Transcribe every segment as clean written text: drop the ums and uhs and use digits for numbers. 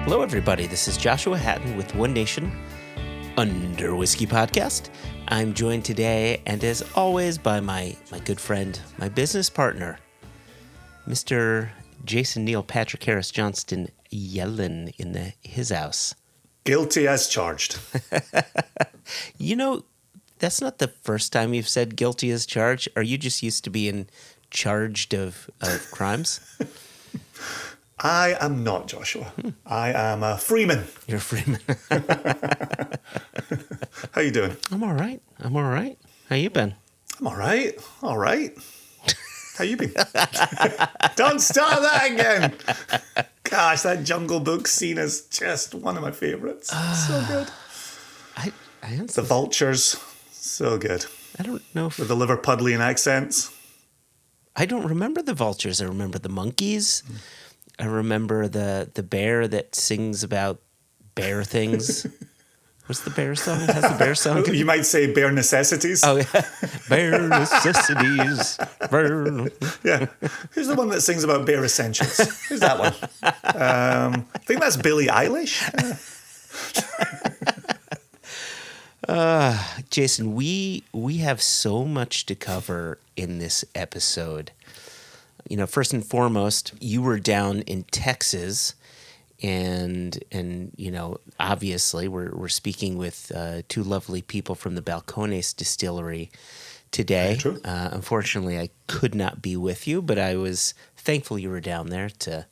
Hello, everybody. This is Joshua Hatton with One Nation Under Whiskey Podcast. I'm joined today, and as always, by my good friend, my business partner, Mr. Jason Neil Patrick Harris Johnston Yellen in his house. Guilty as charged. You know, that's not the first time you've said guilty as charged. Are you just used to being charged of crimes? I am not Joshua. I am a freeman. You're a freeman. How you doing? I'm all right. How you been? I'm all right. All right. How you been? Don't start that again. Gosh, that Jungle Book scene is just one of my favorites. So good. The vultures, so good. I don't know if... With the Liverpudlian accents. I don't remember the vultures. I remember the monkeys. I remember the bear that sings about bear things. What's the bear song? Has the bear song? You might say bare necessities. Oh, yeah. Bare necessities. Yeah. Who's the one that sings about bare essentials? Who's that one? I think that's Billie Eilish. Jason, we have so much to cover in this episode. You know, first and foremost, you were down in Texas, and you know, obviously, we're speaking with two lovely people from the Balcones Distillery today. True. Unfortunately, I could not be with you, but I was thankful you were down there to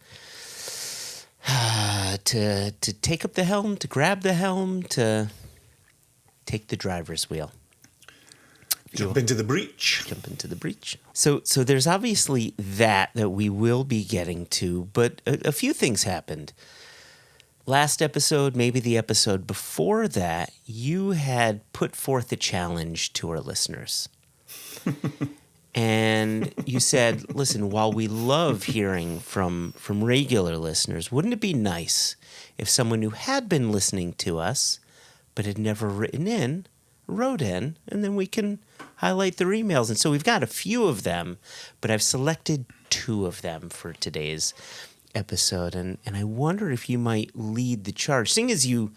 take up the helm, to grab the helm, to take the driver's wheel. Jump into the breach. So there's obviously that we will be getting to, but a few things happened. Last episode, maybe the episode before that, you had put forth a challenge to our listeners. And you said, listen, while we love hearing from regular listeners, wouldn't it be nice if someone who had been listening to us but had never written in, wrote in, and then we can highlight their emails. And so we've got a few of them, but I've selected two of them for today's episode. And I wonder if you might lead the charge. Seeing as you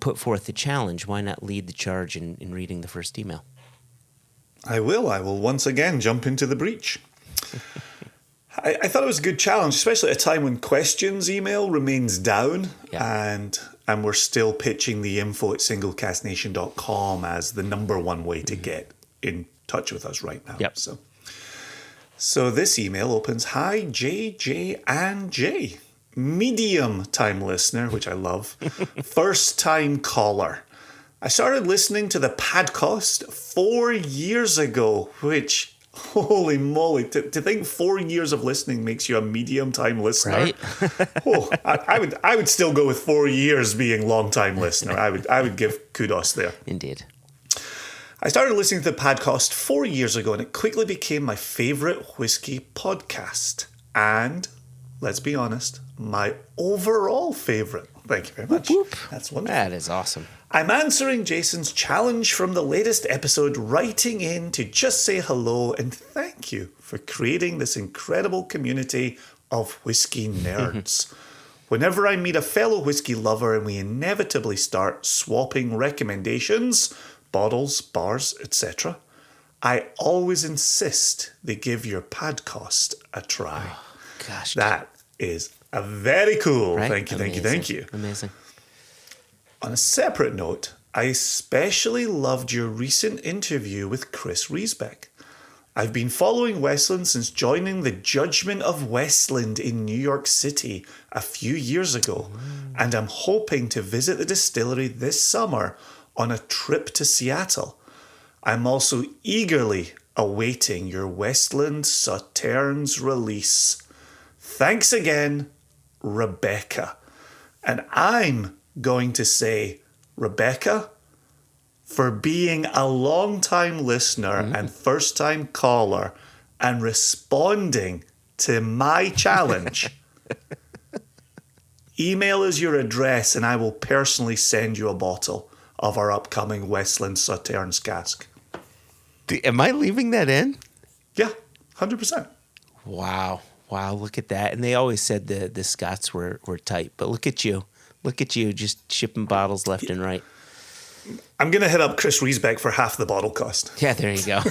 put forth the challenge, why not lead the charge in reading the first email? I will once again jump into the breach. I thought it was a good challenge, especially at a time when questions email remains down. Yeah. And we're still pitching the info@singlecasknation.com as the number one way to get in touch with us right now. Yep. So this email opens, "Hi, JJ and J. Medium time listener," which I love. First time caller. I started listening to the podcast 4 years ago, which... Holy moly, to think 4 years of listening makes you a medium-time listener. Right? I would still go with 4 years being long-time listener. I would give kudos there. Indeed. I started listening to the podcast 4 years ago, and it quickly became my favourite whiskey podcast. And, let's be honest, my overall favourite. Thank you very much. Whoop, whoop. That's wonderful. That is awesome. I'm answering Jason's challenge from the latest episode, writing in to just say hello and thank you for creating this incredible community of whiskey nerds. Whenever I meet a fellow whiskey lover and we inevitably start swapping recommendations, bottles, bars, etc., I always insist they give your podcast a try. Oh, gosh. That is a very cool. Right? Thank you. Amazing. On a separate note, I especially loved your recent interview with Chris Riesbeck. I've been following Westland since joining the Judgment of Westland in New York City a few years ago, and I'm hoping to visit the distillery this summer on a trip to Seattle. I'm also eagerly awaiting your Westland Sauternes release. Thanks again, Rebecca. And I'm going to say, Rebecca, for being a long-time listener and first-time caller and responding to my challenge. Email us your address and I will personally send you a bottle of our upcoming Westland Sauternes cask. Am I leaving that in? Yeah, 100%. Wow. Wow, look at that. And they always said the Scots were tight, but look at you. Look at you, just shipping bottles left and right. I'm going to hit up Chris Riesbeck for half the bottle cost. Yeah, there you go.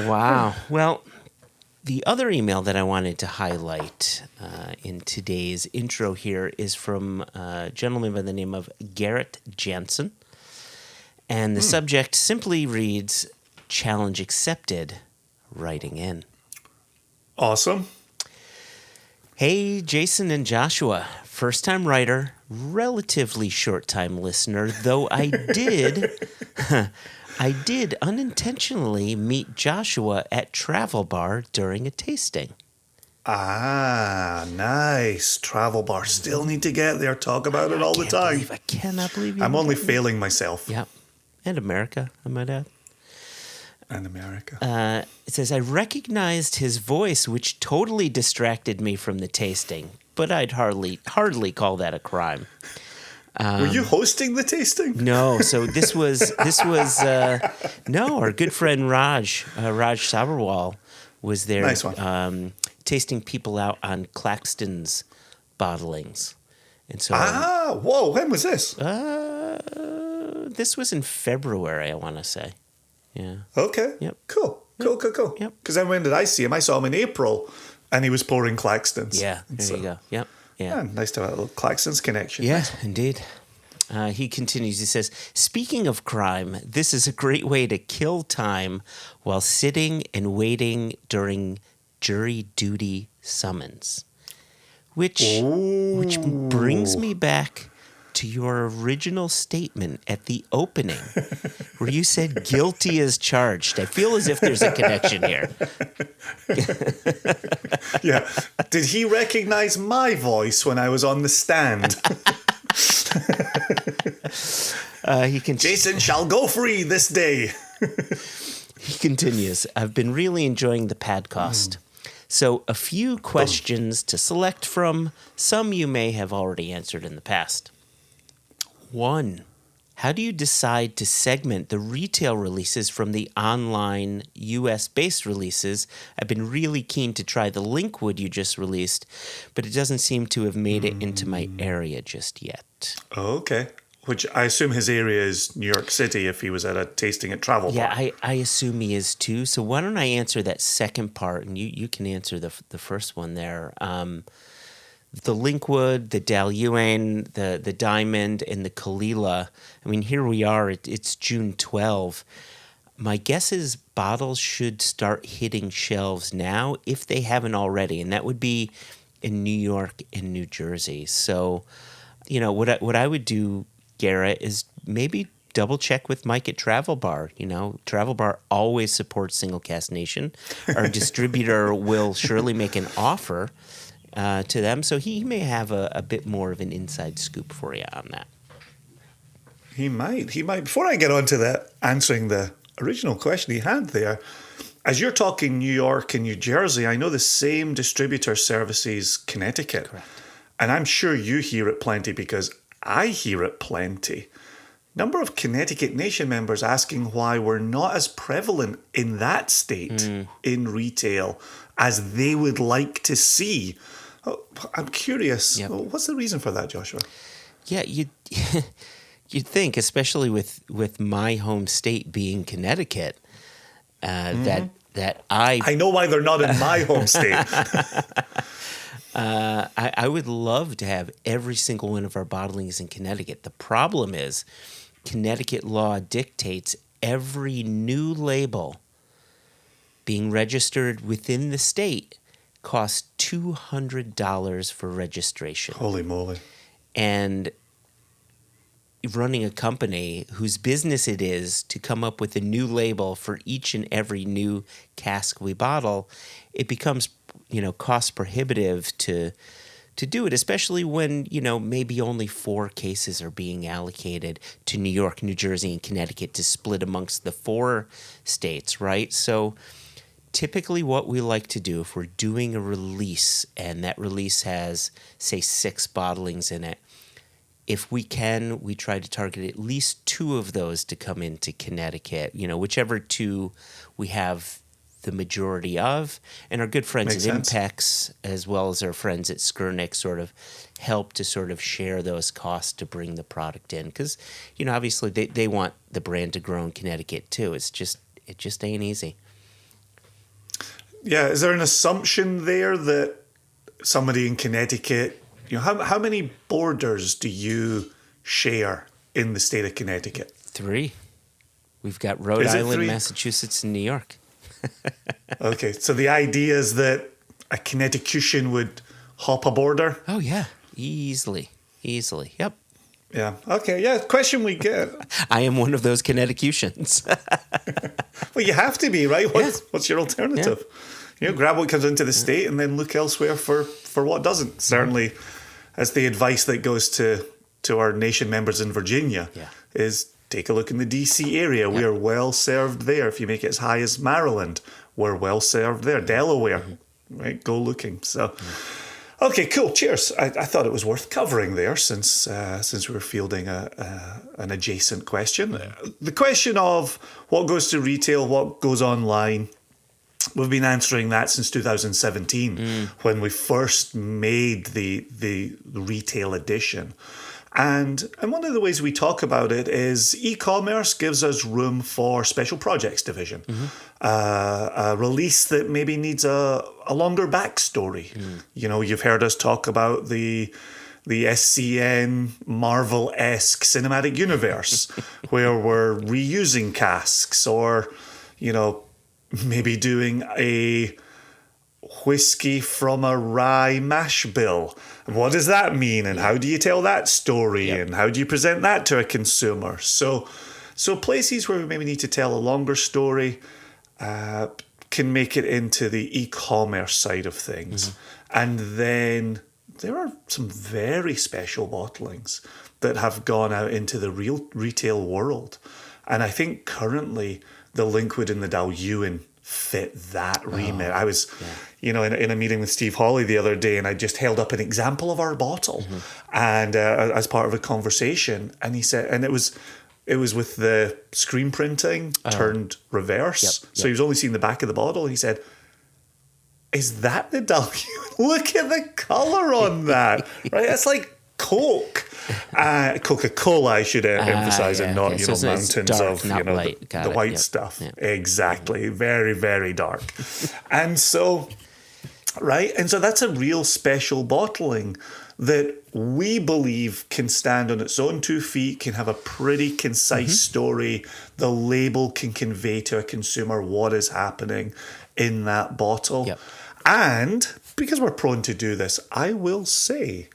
Wow. Well, the other email that I wanted to highlight in today's intro here is from a gentleman by the name of Garrett Jansen. And the subject simply reads, "Challenge accepted, writing in." Awesome. Hey, Jason and Joshua, first-time writer, relatively short-time listener, though I did unintentionally meet Joshua at Travel Bar during a tasting. Ah, nice. Travel Bar. Still need to get there. Talk about it all the time. I cannot believe you. I'm only failing myself. Yep. And America, I might add. And America. It says, I recognized his voice, which totally distracted me from the tasting, but I'd hardly call that a crime. Were you hosting the tasting? No, so this was no, our good friend Raj Sabarwal was there. Nice one. Tasting people out on Claxton's bottlings. And so whoa, when was this? This was in February, I want to say. Yeah. Okay. Yep. Cool. Yep. Because then when did I see him? I saw him in April, and he was pouring Claxtons. Yeah, there you go. Yep. Yeah. Nice to have a little Claxtons connection. Yeah, indeed. He continues, he says, speaking of crime, this is a great way to kill time while sitting and waiting during jury duty summons. Which brings me back to your original statement at the opening, where you said guilty as charged. I feel as if there's a connection here. Yeah. Did he recognize my voice when I was on the stand? Jason shall go free this day. He continues, I've been really enjoying the podcast. So a few questions to select from. Some you may have already answered in the past. 1. How do you decide to segment the retail releases from the online US-based releases? I've been really keen to try the Linkwood you just released, but it doesn't seem to have made it into my area just yet. Okay. Which I assume his area is New York City if he was at a tasting at Travel Bar. Yeah, I assume he is too. So why don't I answer that second part, and you can answer the first one there. The Linkwood, the Dalyuan, the Diamond, and the Kalila. I mean, here we are. It's June 12. My guess is bottles should start hitting shelves now if they haven't already, and that would be in New York and New Jersey. So, what I would do, Garrett, is maybe double check with Mike at Travel Bar. Travel Bar always supports Single Cask Nation. Our distributor will surely make an offer to them, so he may have a bit more of an inside scoop for you on that. He might. Before I get on to that, answering the original question he had there, as you're talking New York and New Jersey, I know the same distributor services Connecticut. Correct. And I'm sure you hear it plenty because I hear it plenty. Number of Connecticut Nation members asking why we're not as prevalent in that state in retail as they would like to see. I'm curious. Yep. What's the reason for that, Joshua? Yeah, you'd think, especially with my home state being Connecticut, that I know why they're not in my home state. I would love to have every single one of our bottlings in Connecticut. The problem is Connecticut law dictates every new label being registered within the state costs $200 for registration. Holy moly. And running a company whose business it is to come up with a new label for each and every new cask we bottle, it becomes, cost prohibitive to do it, especially when, maybe only 4 cases are being allocated to New York, New Jersey, and Connecticut to split amongst the 4 states, right? So typically what we like to do if we're doing a release and that release has, say, 6 bottlings in it, if we can, we try to target at least 2 of those to come into Connecticut, whichever 2 we have the majority of. And our good friends Makes at sense. Impex, as well as our friends at Skurnik, sort of help to sort of share those costs to bring the product in. Because, obviously they want the brand to grow in Connecticut too. It just ain't easy. Yeah, is there an assumption there that somebody in Connecticut, how many borders do you share in the state of Connecticut? 3. We've got Rhode Is it Island, 3? Massachusetts, and New York. Okay, so the idea is that a Connecticutian would hop a border? Oh, yeah. Easily. Yep. Yeah. Okay, yeah, question we get. I am one of those Connecticutians. Well, you have to be, right? What's your alternative? Grab what comes into the state and then look elsewhere for what doesn't. Certainly, as the advice that goes to our nation members in Virginia is take a look in the DC area. We are well served there. If you make it as high as Maryland, we're well served there. Delaware, right? Go looking. So, okay, cool. Cheers. I thought it was worth covering there since we were fielding an adjacent question. The question of what goes to retail, what goes online. We've been answering that since 2017 when we first made the retail edition. And one of the ways we talk about it is e-commerce gives us room for special projects division. A release that maybe needs a longer backstory. You've heard us talk about the SCN Marvel-esque cinematic universe where we're reusing casks or, maybe doing a whiskey from a rye mash bill. What does that mean? And how do you tell that story? And how do you present that to a consumer? So places where we maybe need to tell a longer story can make it into the e-commerce side of things. And then there are some very special bottlings that have gone out into the real retail world. And I think currently the Linkwood and the Dalyuen fit that remit. I was, in a meeting with Steve Hawley the other day, and I just held up an example of our bottle, and as part of a conversation, and he said, and it was with the screen printing turned reverse, so he was only seeing the back of the bottle. He said, "Is that the Dalyuen? Look at the color on that, right? It's like Coke." Coca-Cola, I should emphasize, and not so mountains dark, of light. the white stuff. Exactly, very, very dark. And so that's a real special bottling that we believe can stand on its own 2 feet, can have a pretty concise story. The label can convey to a consumer what is happening in that bottle. And because we're prone to do this, I will say,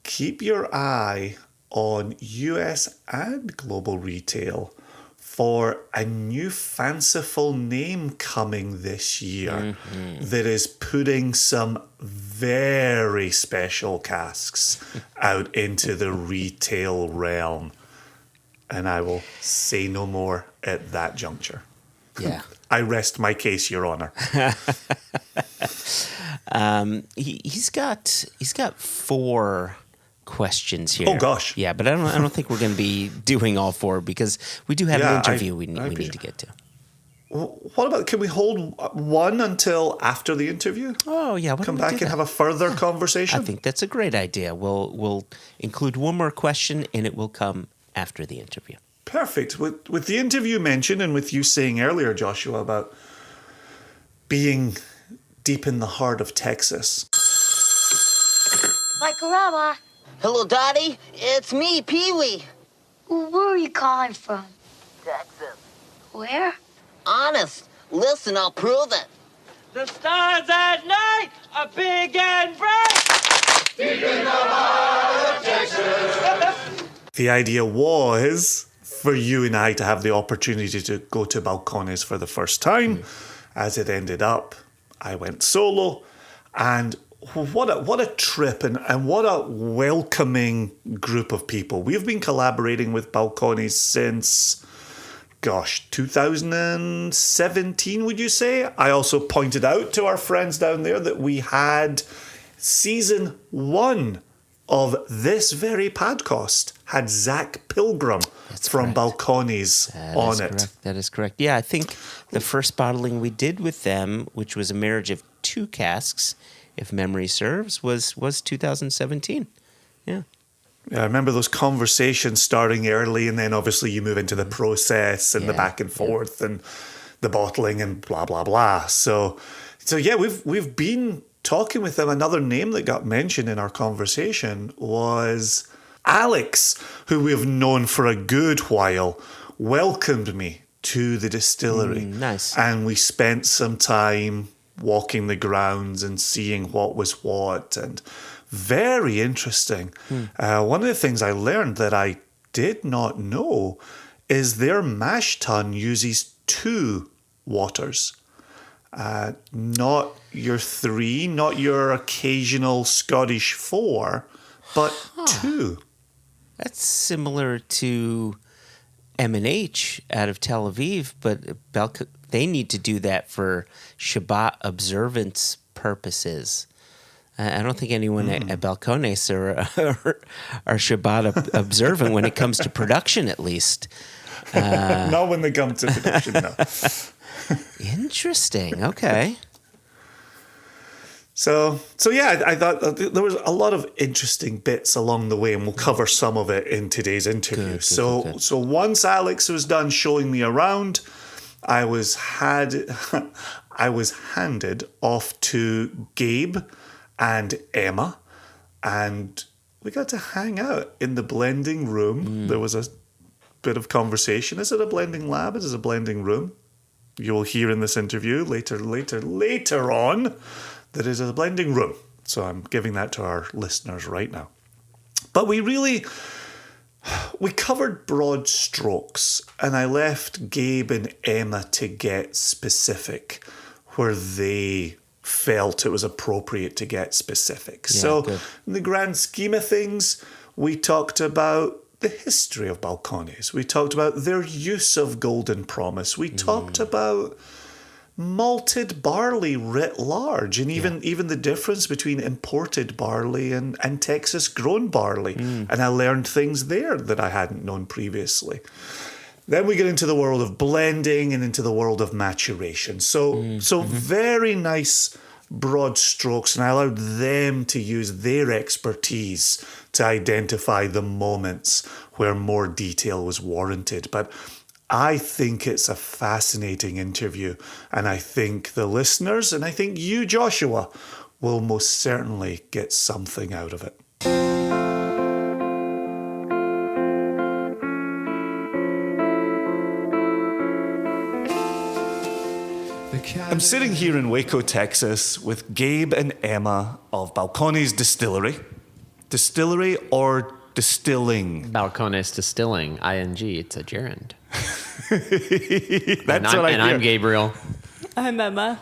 keep your eye on US and global retail for a new fanciful name coming this year that is putting some very special casks out into the retail realm. And I will say no more at that juncture. Yeah. I rest my case, Your Honor. He's got 4 questions here. Oh gosh. Yeah, but I don't think we're going to be doing all 4 because we do have an interview we need to get to. What about, can we hold one until after the interview? Oh yeah, come back and have a further conversation. I think that's a great idea. We'll include one more question, and it will come after the interview. Perfect. With the interview mentioned, and with you saying earlier, Joshua, about being deep in the heart of Texas. Like Grandma. Hello, Dottie. It's me, Pee-wee. Where are you calling from? Texas. Where? Honest. Listen, I'll prove it. The stars at night are big and bright. Deep in the heart of Texas. The idea was for you and I to have the opportunity to go to Balcones for the first time. As it ended up, I went solo, and what a trip and what a welcoming group of people. We've been collaborating with Balcones since, 2017, would you say? I also pointed out to our friends down there that we had season 1 of this very podcast had Zach Pilgrim from Balcones on it. Correct. That is correct. Yeah, I think the first bottling we did with them, which was a marriage of 2 casks, if memory serves, was 2017. Yeah. Yeah, I remember those conversations starting early, and then obviously you move into the process and the back and forth and the bottling and blah blah blah. So yeah, we've been talking with them. Another name that got mentioned in our conversation was Alex, who we've known for a good while, welcomed me to the distillery. Nice. And we spent some time walking the grounds and seeing what was what, and very interesting. One of the things I learned that I did not know is their mash tun uses 2 waters. Not your 3, not your occasional Scottish 4, but 2. That's similar to M&H out of Tel Aviv, but they need to do that for Shabbat observance purposes. I don't think anyone at Balcones are Shabbat observant when it comes to production, at least. Not when they come to production, no. Interesting. Okay. So yeah, I thought there was a lot of interesting bits along the way, and we'll cover some of it in today's interview. So once Alex was done showing me around, I was handed off to Gabe and Emma, and we got to hang out in the blending room. There was a bit of conversation. Is it a blending lab? It is a blending room. You will hear in this interview later on that it is a blending room. So I'm giving that to our listeners right now. But we covered broad strokes, and I left Gabe and Emma to get specific where they felt it was appropriate to get specific. So in the grand scheme of things, we talked about the history of Balcones. We talked about their use of Golden Promise. We talked about malted barley writ large, and even the difference between imported barley and Texas grown barley. And I learned things there that I hadn't known previously. Then we get into the world of blending and into the world of maturation. So very nice broad strokes, and I allowed them to use their expertise to identify the moments where more detail was warranted. But I think it's a fascinating interview, and I think the listeners, and I think you, Joshua, will most certainly get something out of it. I'm sitting here in Waco, Texas, with Gabe and Emma of Balcones Distillery or Distilling? Balcones Distilling, ING. It's a gerund. I'm Gabriel. I'm Emma.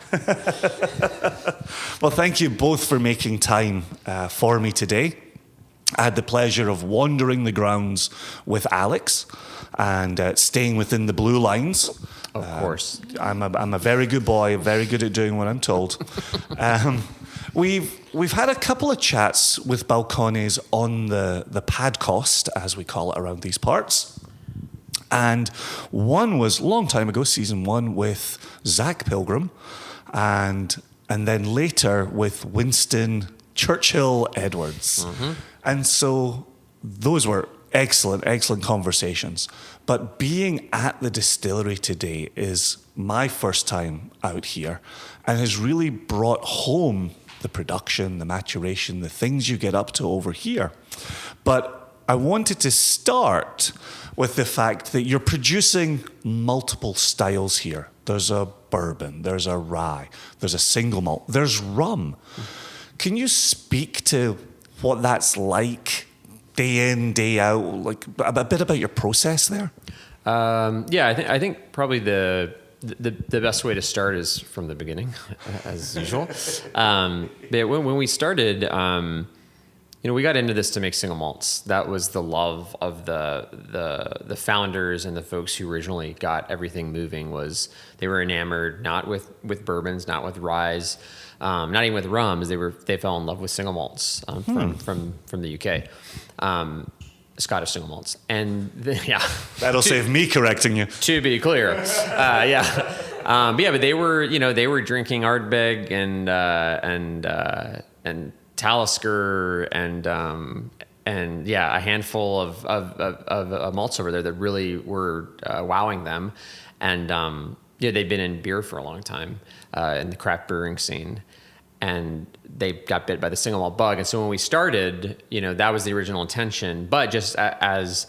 Well, thank you both for making time for me today. I had the pleasure of wandering the grounds with Alex and staying within the blue lines. Of course. I'm a very good boy, very good at doing what I'm told. We've had a couple of chats with Balcones on the podcast, as we call it around these parts. And one was a long time ago, season 1, with Zach Pilgrim, and then later with Winston Churchill Edwards. And so those were excellent conversations. But being at the distillery today is my first time out here, and has really brought home the production, the maturation, the things you get up to over here. But I wanted to start with the fact that you're producing multiple styles here. There's a bourbon, there's a rye, there's a single malt, there's rum. Can you speak to what that's like day in, day out, like a bit about your process there? I think probably the best way to start is from the beginning, as usual. But when we started, we got into this to make single malts. That was the love of the founders and the folks who originally got everything moving. Was they were enamored not with bourbons, not with ryes, not even with rums. They fell in love with single malts from the UK. Scottish single malts, and that'll save me correcting you. To be clear, but they were drinking Ardbeg and Talisker and a handful of malts over there that really were wowing them, and they'd been in beer for a long time in the craft brewing scene. And they got bit by the single malt bug. And so when we started, that was the original intention. But just as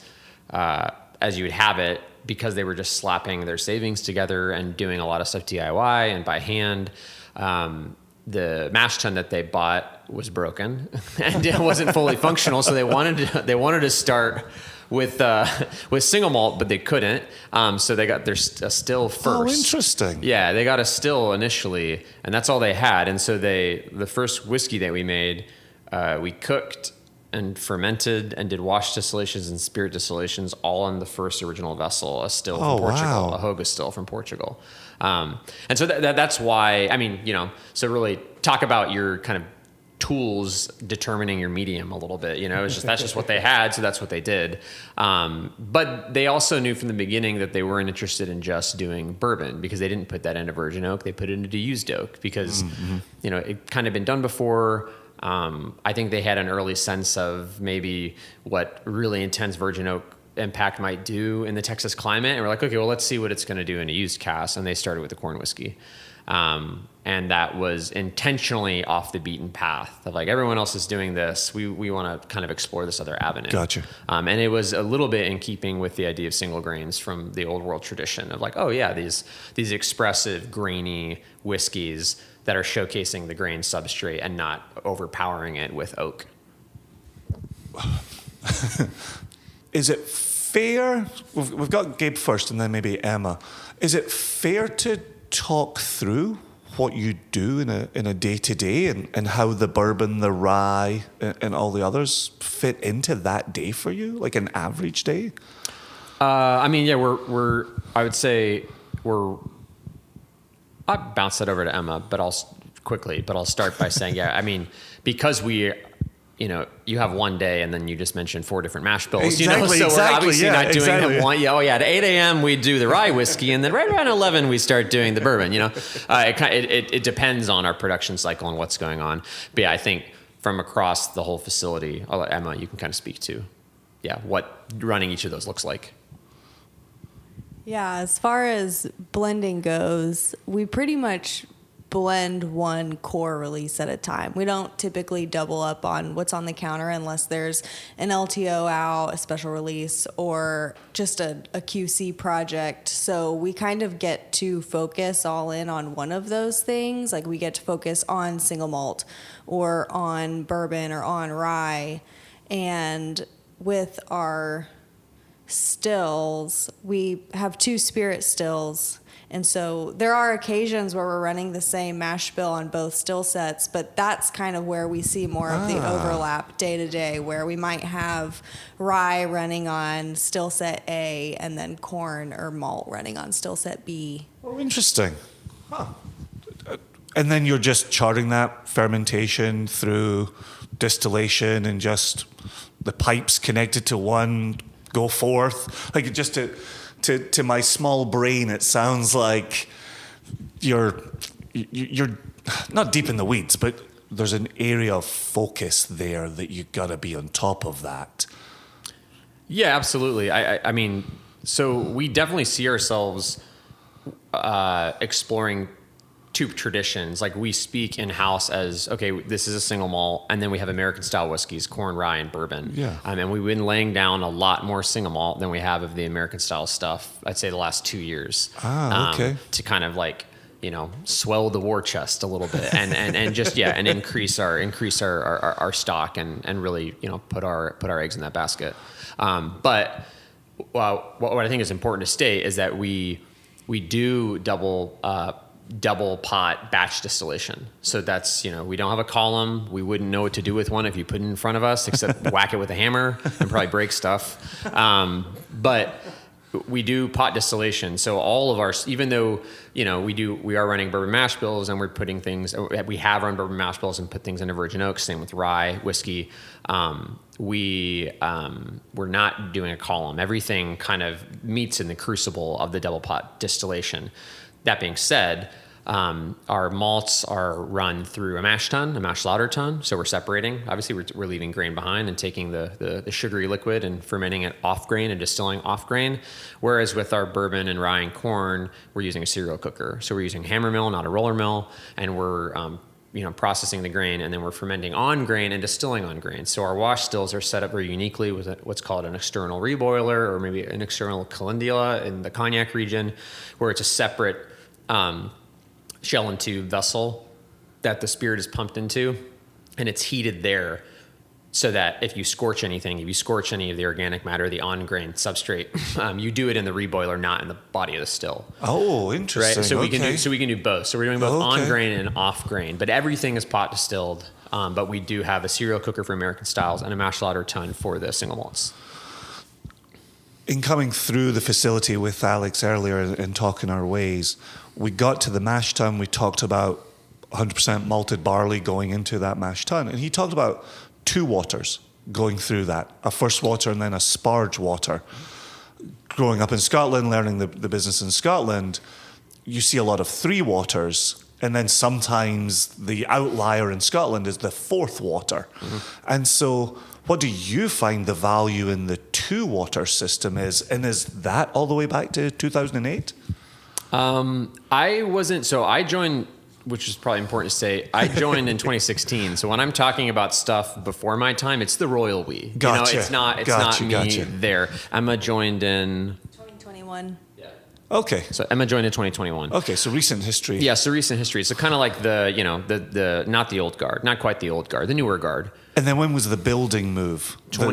you would have it, because they were just slapping their savings together and doing a lot of stuff DIY and by hand, the mash tun that they bought was broken and it wasn't fully functional. So they wanted to start with single malt, but they couldn't. So they got their still first. Oh, interesting. Yeah, they got a still initially, and that's all they had. And so the first whiskey that we made, we cooked and fermented and did wash distillations and spirit distillations all in the first original vessel, a still from Portugal, a Hoga still from Portugal. And so that's why, so really talk about your kind of tools determining your medium a little bit, that's just what they had. So that's what they did. But they also knew from the beginning that they weren't interested in just doing bourbon, because they didn't put that into virgin oak. They put it into used oak because, it kind of been done before. I think they had an early sense of maybe what really intense virgin oak impact might do in the Texas climate. And we're like, okay, well, let's see what it's going to do in a used cask. And they started with the corn whiskey. And that was intentionally off the beaten path of like, everyone else is doing this. We want to kind of explore this other avenue. Gotcha. And it was a little bit in keeping with the idea of single grains from the old world tradition of like, oh yeah, these expressive grainy whiskeys that are showcasing the grain substrate and not overpowering it with oak. Is it fair? We've got Gabe first and then maybe Emma. Is it fair to talk through what you do in a day-to-day and how the bourbon, the rye, and all the others fit into that day for you, like an average day? I would say I'll bounce that over to Emma, but I'll start by saying, because you have one day and then you just mentioned 4 different mash bills, so we're obviously not doing them one. At 8 a.m. we do the rye whiskey, and then right around 11 we start doing the bourbon. It depends on our production cycle and what's going on. But I think from across the whole facility, I'll let Emma, you can kind of speak to, what running each of those looks like. Yeah, as far as blending goes, we pretty much blend one core release at a time. We don't typically double up on what's on the counter unless there's an LTO out, a special release, or just a QC project. So we kind of get to focus all in on one of those things. Like we get to focus on single malt or on bourbon or on rye. And with our stills, we have 2 spirit stills, and so there are occasions where we're running the same mash bill on both still sets, but that's kind of where we see more of the overlap day to day, where we might have rye running on still set A and then corn or malt running on still set B. Oh, interesting. Huh. And then you're just charting that fermentation through distillation and just the pipes connected to one go forth. Like, just to my small brain, it sounds like you're not deep in the weeds, but there's an area of focus there that you got to be on top of that. Yeah, absolutely. I mean, so we definitely see ourselves exploring 2 traditions. Like, we speak in-house as, okay, this is a single malt, and then we have American style whiskeys, corn, rye, and bourbon. Yeah. And we've been laying down a lot more single malt than we have of the American style stuff, I'd say the last 2 years. Okay. To kind of like, swell the war chest a little bit and just, and increase our stock and really, put our eggs in that basket. But what I think is important to state is that we do double double pot batch distillation. So that's, we don't have a column. We wouldn't know what to do with one if you put it in front of us, except whack it with a hammer and probably break stuff. But we do pot distillation. So all of our, even though, we are running bourbon mash bills and we're putting things, we have run bourbon mash bills and put things into virgin oak, same with rye, whiskey. We're not doing a column. Everything kind of meets in the crucible of the double pot distillation. That being said, our malts are run through a mash lauter tun. So we're separating. Obviously, we're leaving grain behind and taking the sugary liquid and fermenting it off grain and distilling off grain. Whereas with our bourbon and rye and corn, we're using a cereal cooker. So we're using hammer mill, not a roller mill, and we're processing the grain, and then we're fermenting on grain and distilling on grain. So our wash stills are set up very uniquely with what's called an external reboiler, or maybe an external calendula in the cognac region, where it's a separate shell and tube vessel that the spirit is pumped into, and it's heated there so that if you scorch any of the organic matter, the on-grain substrate, you do it in the reboiler, not in the body of the still. Oh, interesting. Right? So we okay. can do both. So we're doing both on-grain and off-grain, but everything is pot distilled. But we do have a cereal cooker for American styles and a mash lauter tun for the single malts. In coming through the facility with Alex earlier and talking our ways, we got to the mash tun. We talked about 100% malted barley going into that mash tun. And he talked about 2 waters going through that, a first water and then a sparge water. Growing up in Scotland, learning the business in Scotland, you see a lot of 3 waters. And then sometimes the outlier in Scotland is the 4th water. Mm-hmm. And so what do you find the value in the 2-water system is? And is that all the way back to 2008? I joined, which is probably important to say, I joined in 2016. So when I'm talking about stuff before my time, it's the royal we. Gotcha. It's not me there. Emma joined in 2021. Okay. So Emma joined in 2021. Okay, so recent history. Yeah, so recent history. So kind of like the not the old guard, not quite the old guard, the newer guard. And then when was the building move? So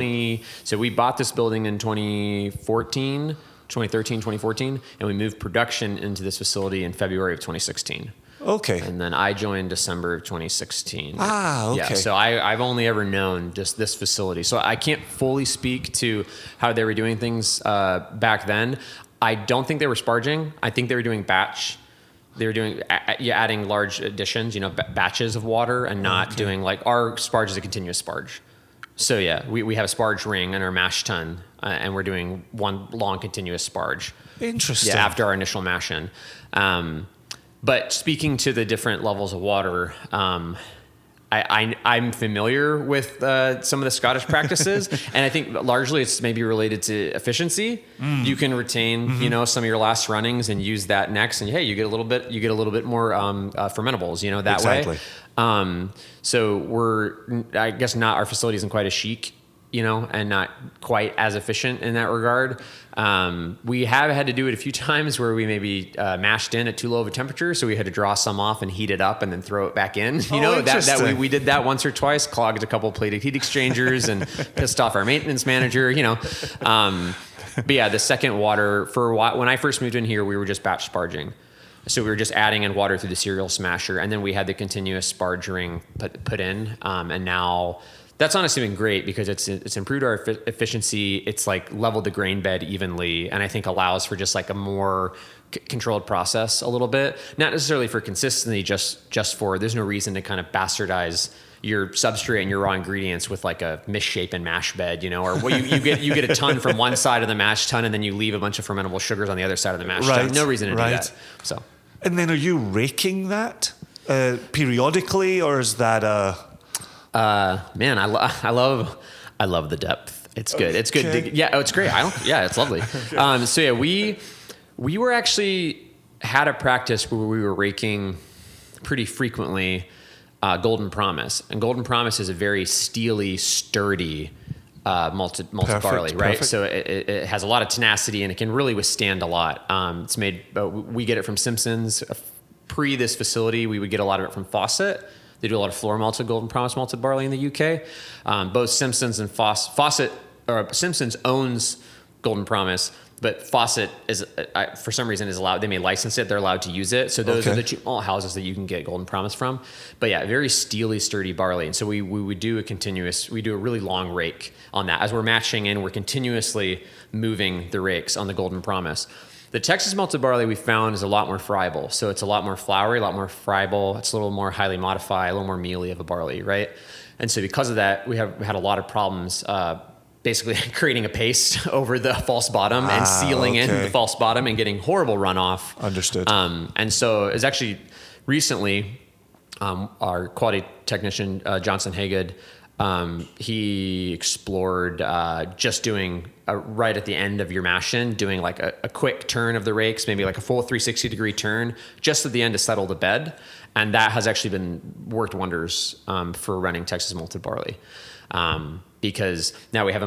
we bought this building in 2013, 2014, and we moved production into this facility in February of 2016. Okay. And then I joined December of 2016. Ah, okay. Yeah, so I've only ever known just this facility. So I can't fully speak to how they were doing things back then. I don't think they were sparging. I think they were doing batch. They were doing adding large additions, batches of water, and not doing like our sparge is a continuous sparge. So yeah, we have a sparge ring in our mash tun, and we're doing one long continuous sparge. Interesting. Yeah, after our initial mash in. But speaking to the different levels of water, I'm familiar with some of the Scottish practices, and I think largely it's maybe related to efficiency. You can retain, some of your last runnings and use that next, and hey, you get a little bit more fermentables, that exactly. way. So I guess our facility isn't quite as chic, and not quite as efficient in that regard. We have had to do it a few times where we maybe mashed in at too low of a temperature, so we had to draw some off and heat it up and then throw it back in. That we did that once or twice, clogged a couple of plated heat exchangers and pissed off our maintenance manager. But yeah, the second water for a while, when I first moved in here, we were just batch sparging. So we were just adding in water through the cereal smasher, and then we had the continuous sparge ring put in, and now. That's honestly been great because it's improved our efficiency. It's like leveled the grain bed evenly, and I think allows for just like a more controlled process a little bit. Not necessarily for consistency, just for there's no reason to kind of bastardize your substrate and your raw ingredients with like a misshapen mash bed, or you get a ton from one side of the mash tun and then you leave a bunch of fermentable sugars on the other side of the mash tun. No reason to do that. So, and then are you raking that periodically, or is that man, I love the depth. It's good. It's good. It's great. It's lovely. So yeah, we were actually had a practice where we were raking pretty frequently Golden Promise, and Golden Promise is a very steely, sturdy malted barley, right? Perfect. So it has a lot of tenacity and it can really withstand a lot. It's made. We get it from Simpson's. Pre this facility, we would get a lot of it from Fawcett. They do a lot of floor malted Golden Promise malted barley in the UK. Both Simpsons and Simpsons owns Golden Promise. But Fawcett is, for some reason, is allowed. They may license it. They're allowed to use it. So those are the two malt houses that you can get Golden Promise from. But yeah, very steely, sturdy barley. And so we would do we do a really long rake on that. As we're matching in, we're continuously moving the rakes on the Golden Promise. The Texas malted barley we found is a lot more friable. So it's a lot more floury, a lot more friable. It's a little more highly modified, a little more mealy of a barley, right? And so because of that, we had a lot of problems basically creating a paste over the false bottom and sealing in the false bottom and getting horrible runoff. Understood. And so it's actually recently our quality technician, Johnson Haygood, he explored just doing right at the end of your mash-in, doing like a quick turn of the rakes, maybe like a full 360-degree turn, just at the end to settle the bed. And that has actually worked wonders for running Texas malted barley. Because now we have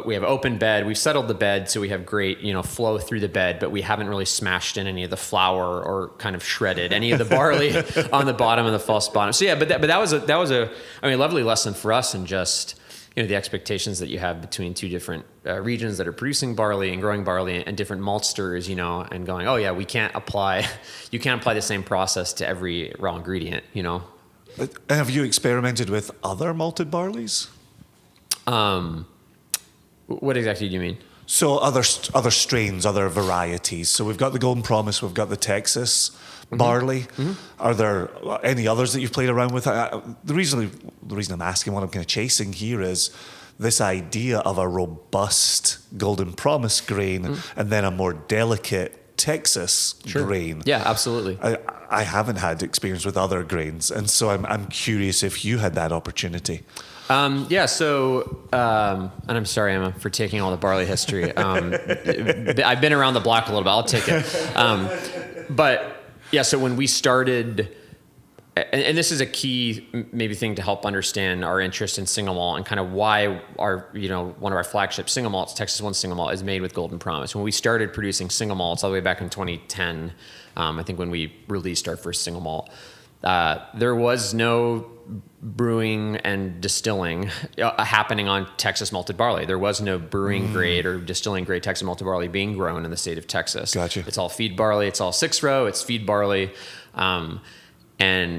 we have open bed, we've settled the bed, so we have great, flow through the bed, but we haven't really smashed in any of the flour or kind of shredded any of the barley on the bottom of the false bottom. So yeah, but that was a lovely lesson for us, and just, the expectations that you have between two different regions that are producing barley and growing barley and different maltsters, and going, oh yeah, you can't apply the same process to every raw ingredient, Have you experimented with other malted barleys? What exactly do you mean? So other strains, other varieties. So we've got the Golden Promise, we've got the Texas barley. Mm-hmm. Are there any others that you've played around with? The reason I'm asking, what I'm kind of chasing here, is this idea of a robust Golden Promise grain and then a more delicate Texas grain. Yeah, absolutely. I haven't had experience with other grains, and so I'm curious if you had that opportunity. And I'm sorry, Emma, for taking all the barley history. I've been around the block a little bit. I'll take it. But yeah, so when we started, and this is a key maybe thing to help understand our interest in single malt and kind of why one of our flagship single malts, Texas One Single Malt, is made with Golden Promise. When we started producing single malts all the way back in 2010, I think when we released our first single malt, there was no brewing and distilling happening on Texas malted barley. There was no brewing grade or distilling grade Texas malted barley being grown in the state of Texas. Gotcha. It's all feed barley. It's all 6-row. It's feed barley. And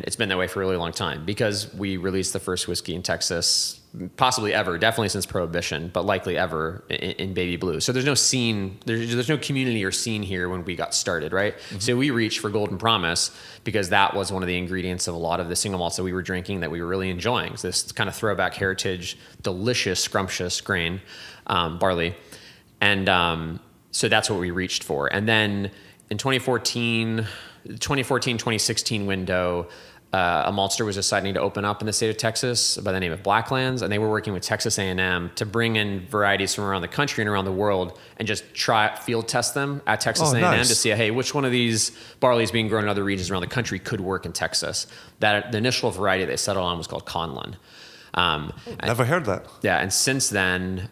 it's been that way for a really long time because we released the first whiskey in Texas, possibly ever, definitely since Prohibition, but likely ever in Baby Blue. So there's no scene, there's no community or scene here when we got started, right? Mm-hmm. So we reached for Golden Promise because that was one of the ingredients of a lot of the single malts that we were drinking that we were really enjoying. So this kind of throwback heritage, delicious, scrumptious grain, barley. And so that's what we reached for. And then in 2014-2016 window, a maltster was deciding to open up in the state of Texas by the name of Blacklands, and they were working with Texas A&M to bring in varieties from around the country and around the world and just try field test them at Texas A&M to see, hey, which one of these barleys being grown in other regions around the country could work in Texas. The initial variety they settled on was called Conlon. Never heard that. Yeah, and since then,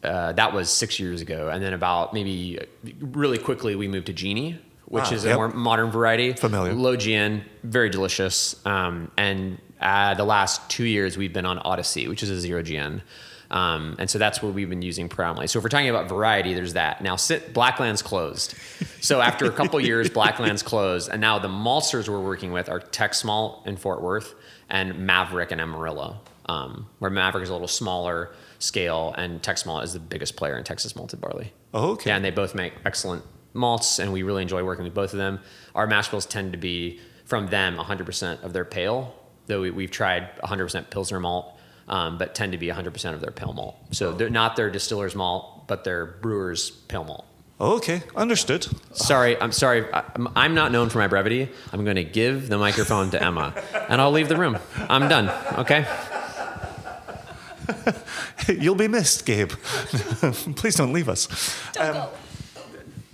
that was 6 years ago, and then about maybe really quickly we moved to Genie, which is a more modern variety. Familiar. Low GN, very delicious. And the last 2 years we've been on Odyssey, which is a 0 GN. And so that's what we've been using predominantly. So if we're talking about variety, there's that. Now Blackland's closed. So after a couple years, Blackland's closed. And now the maltsters we're working with are Tex Malt in Fort Worth and Maverick in Amarillo, where Maverick is a little smaller scale and Tex Malt is the biggest player in Texas malted barley. Oh, okay. Yeah, and they both make excellent malts, and we really enjoy working with both of them. Our mash bills tend to be from them 100% of their pale, though we've tried 100% Pilsner malt, but tend to be 100% of their pale malt. So they're not their distiller's malt, but their brewer's pale malt. Okay, understood. I'm sorry. I'm not known for my brevity. I'm going to give the microphone to Emma, and I'll leave the room. I'm done, okay? You'll be missed, Gabe. Please don't leave us. Don't go.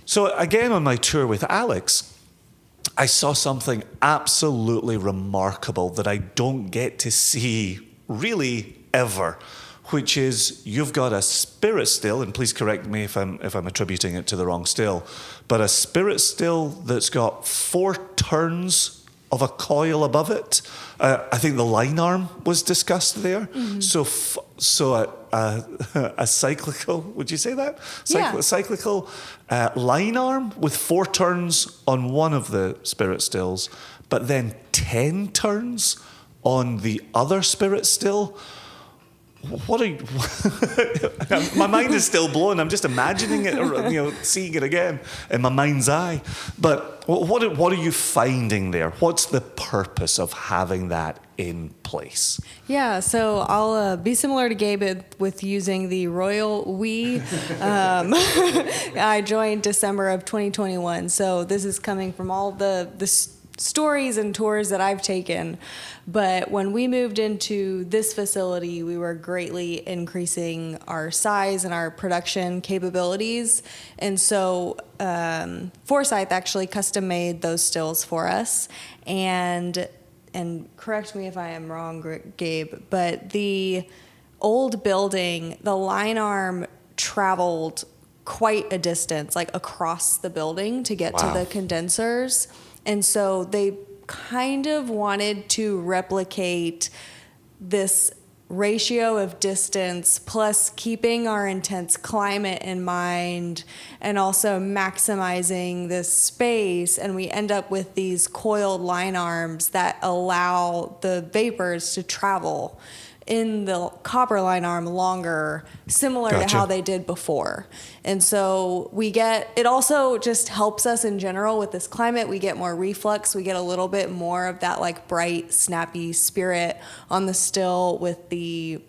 So again, on my tour with Alex, I saw something absolutely remarkable that I don't get to see really ever, which is you've got a spirit still, and please correct me if I'm attributing it to the wrong still, but a spirit still that's got 4 turns of a coil above it. I think the line arm was discussed there. Mm-hmm. So a cyclical, would you say that? Yeah. Cyclical line arm with 4 turns on one of the spirit stills, but then 10 turns on the other spirit still. What are you, my mind is still blown. I'm just imagining it, seeing it again in my mind's eye. But what are you finding there? What's the purpose of having that in place? Yeah, so I'll be similar to Gabe with using the Royal We. I joined December of 2021, so this is coming from all the stories and tours that I've taken. But when we moved into this facility, we were greatly increasing our size and our production capabilities. And so Forsyth actually custom made those stills for us. And correct me if I am wrong, Gabe, but the old building, the line arm traveled quite a distance, like across the building to get to the condensers. And so they kind of wanted to replicate this ratio of distance plus keeping our intense climate in mind and also maximizing this space. And we end up with these coiled line arms that allow the vapors to travel in the copper line arm longer, similar to how they did before. And so it also just helps us in general with this climate. We get more reflux. We get a little bit more of that like bright, snappy spirit on the still with the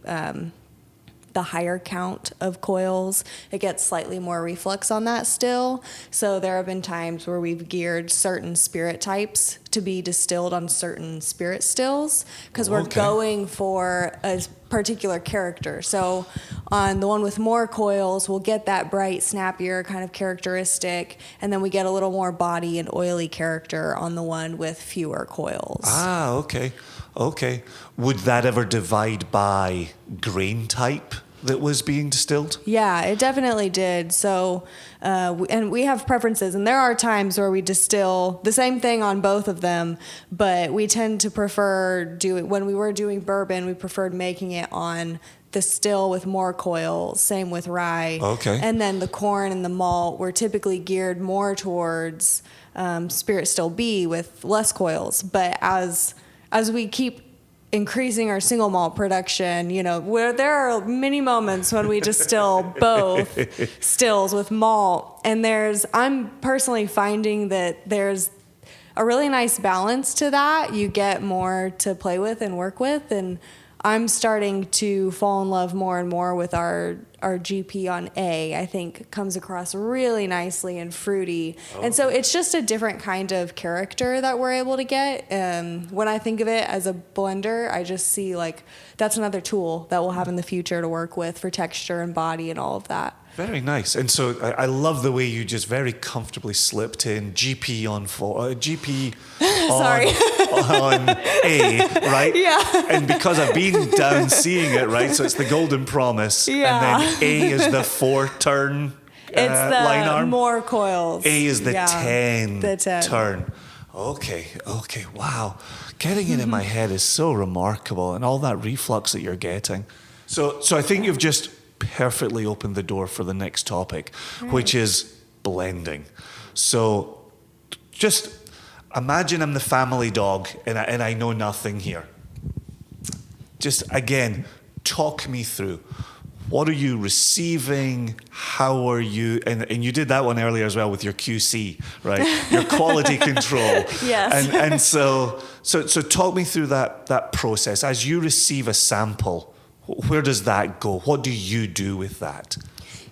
higher count of coils. It gets slightly more reflux on that still. So there have been times where we've geared certain spirit types to be distilled on certain spirit stills because we're going for a particular character. So on the one with more coils, we'll get that bright, snappier kind of characteristic, and then we get a little more body and oily character on the one with fewer coils. Okay. Would that ever divide by grain type that was being distilled? Yeah, it definitely did. So, and we have preferences, and there are times where we distill the same thing on both of them, but we tend to prefer when we were doing bourbon, we preferred making it on the still with more coils, same with rye. Okay. And then the corn and the malt were typically geared more towards spirit still B with less coils. But as we keep increasing our single malt production, where there are many moments when we distill both stills with malt, and I'm personally finding that there's a really nice balance to that. You get more to play with and work with, and I'm starting to fall in love more and more with our GP on A. I think comes across really nicely and fruity. And so it's just a different kind of character that we're able to get. When I think of it as a blender, I just see like that's another tool that we'll have in the future to work with for texture and body and all of that. Very nice. And so I love the way you just very comfortably slipped in GP on GP on A, right? Yeah. And because I've been down seeing it, right? So it's the Golden Promise. Yeah. And then A is the 4-turn It's the line arm. more coils. A is the 10 the 10 turn. Okay, wow. Getting it in my head is so remarkable, and all that reflux that you're getting. So I think you've just perfectly opened the door for the next topic, which is blending. So just imagine I'm the family dog and I know nothing here. Just again, talk me through. What are you receiving? How are you? And you did that one earlier as well with your QC, right? Your quality control. Yes. And so talk me through that process. As you receive a sample, where does that go? What do you do with that?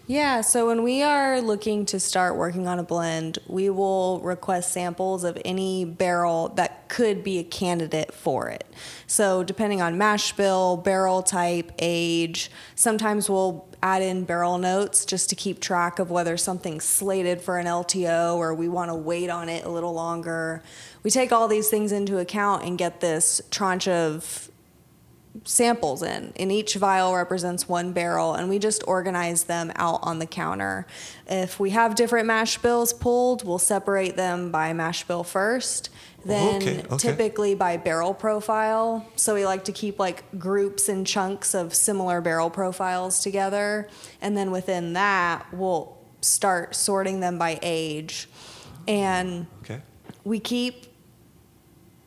Yeah, so when we are looking to start working on a blend, we will request samples of any barrel that could be a candidate for it. So depending on mash bill, barrel type, age, sometimes we'll add in barrel notes just to keep track of whether something's slated for an LTO or we want to wait on it a little longer. We take all these things into account and get this tranche of samples in. And each vial represents one barrel, and we just organize them out on the counter. If we have different mash bills pulled, we'll separate them by mash bill first, then typically by barrel profile. So we like to keep like groups and chunks of similar barrel profiles together. And then within that, we'll start sorting them by age. And we keep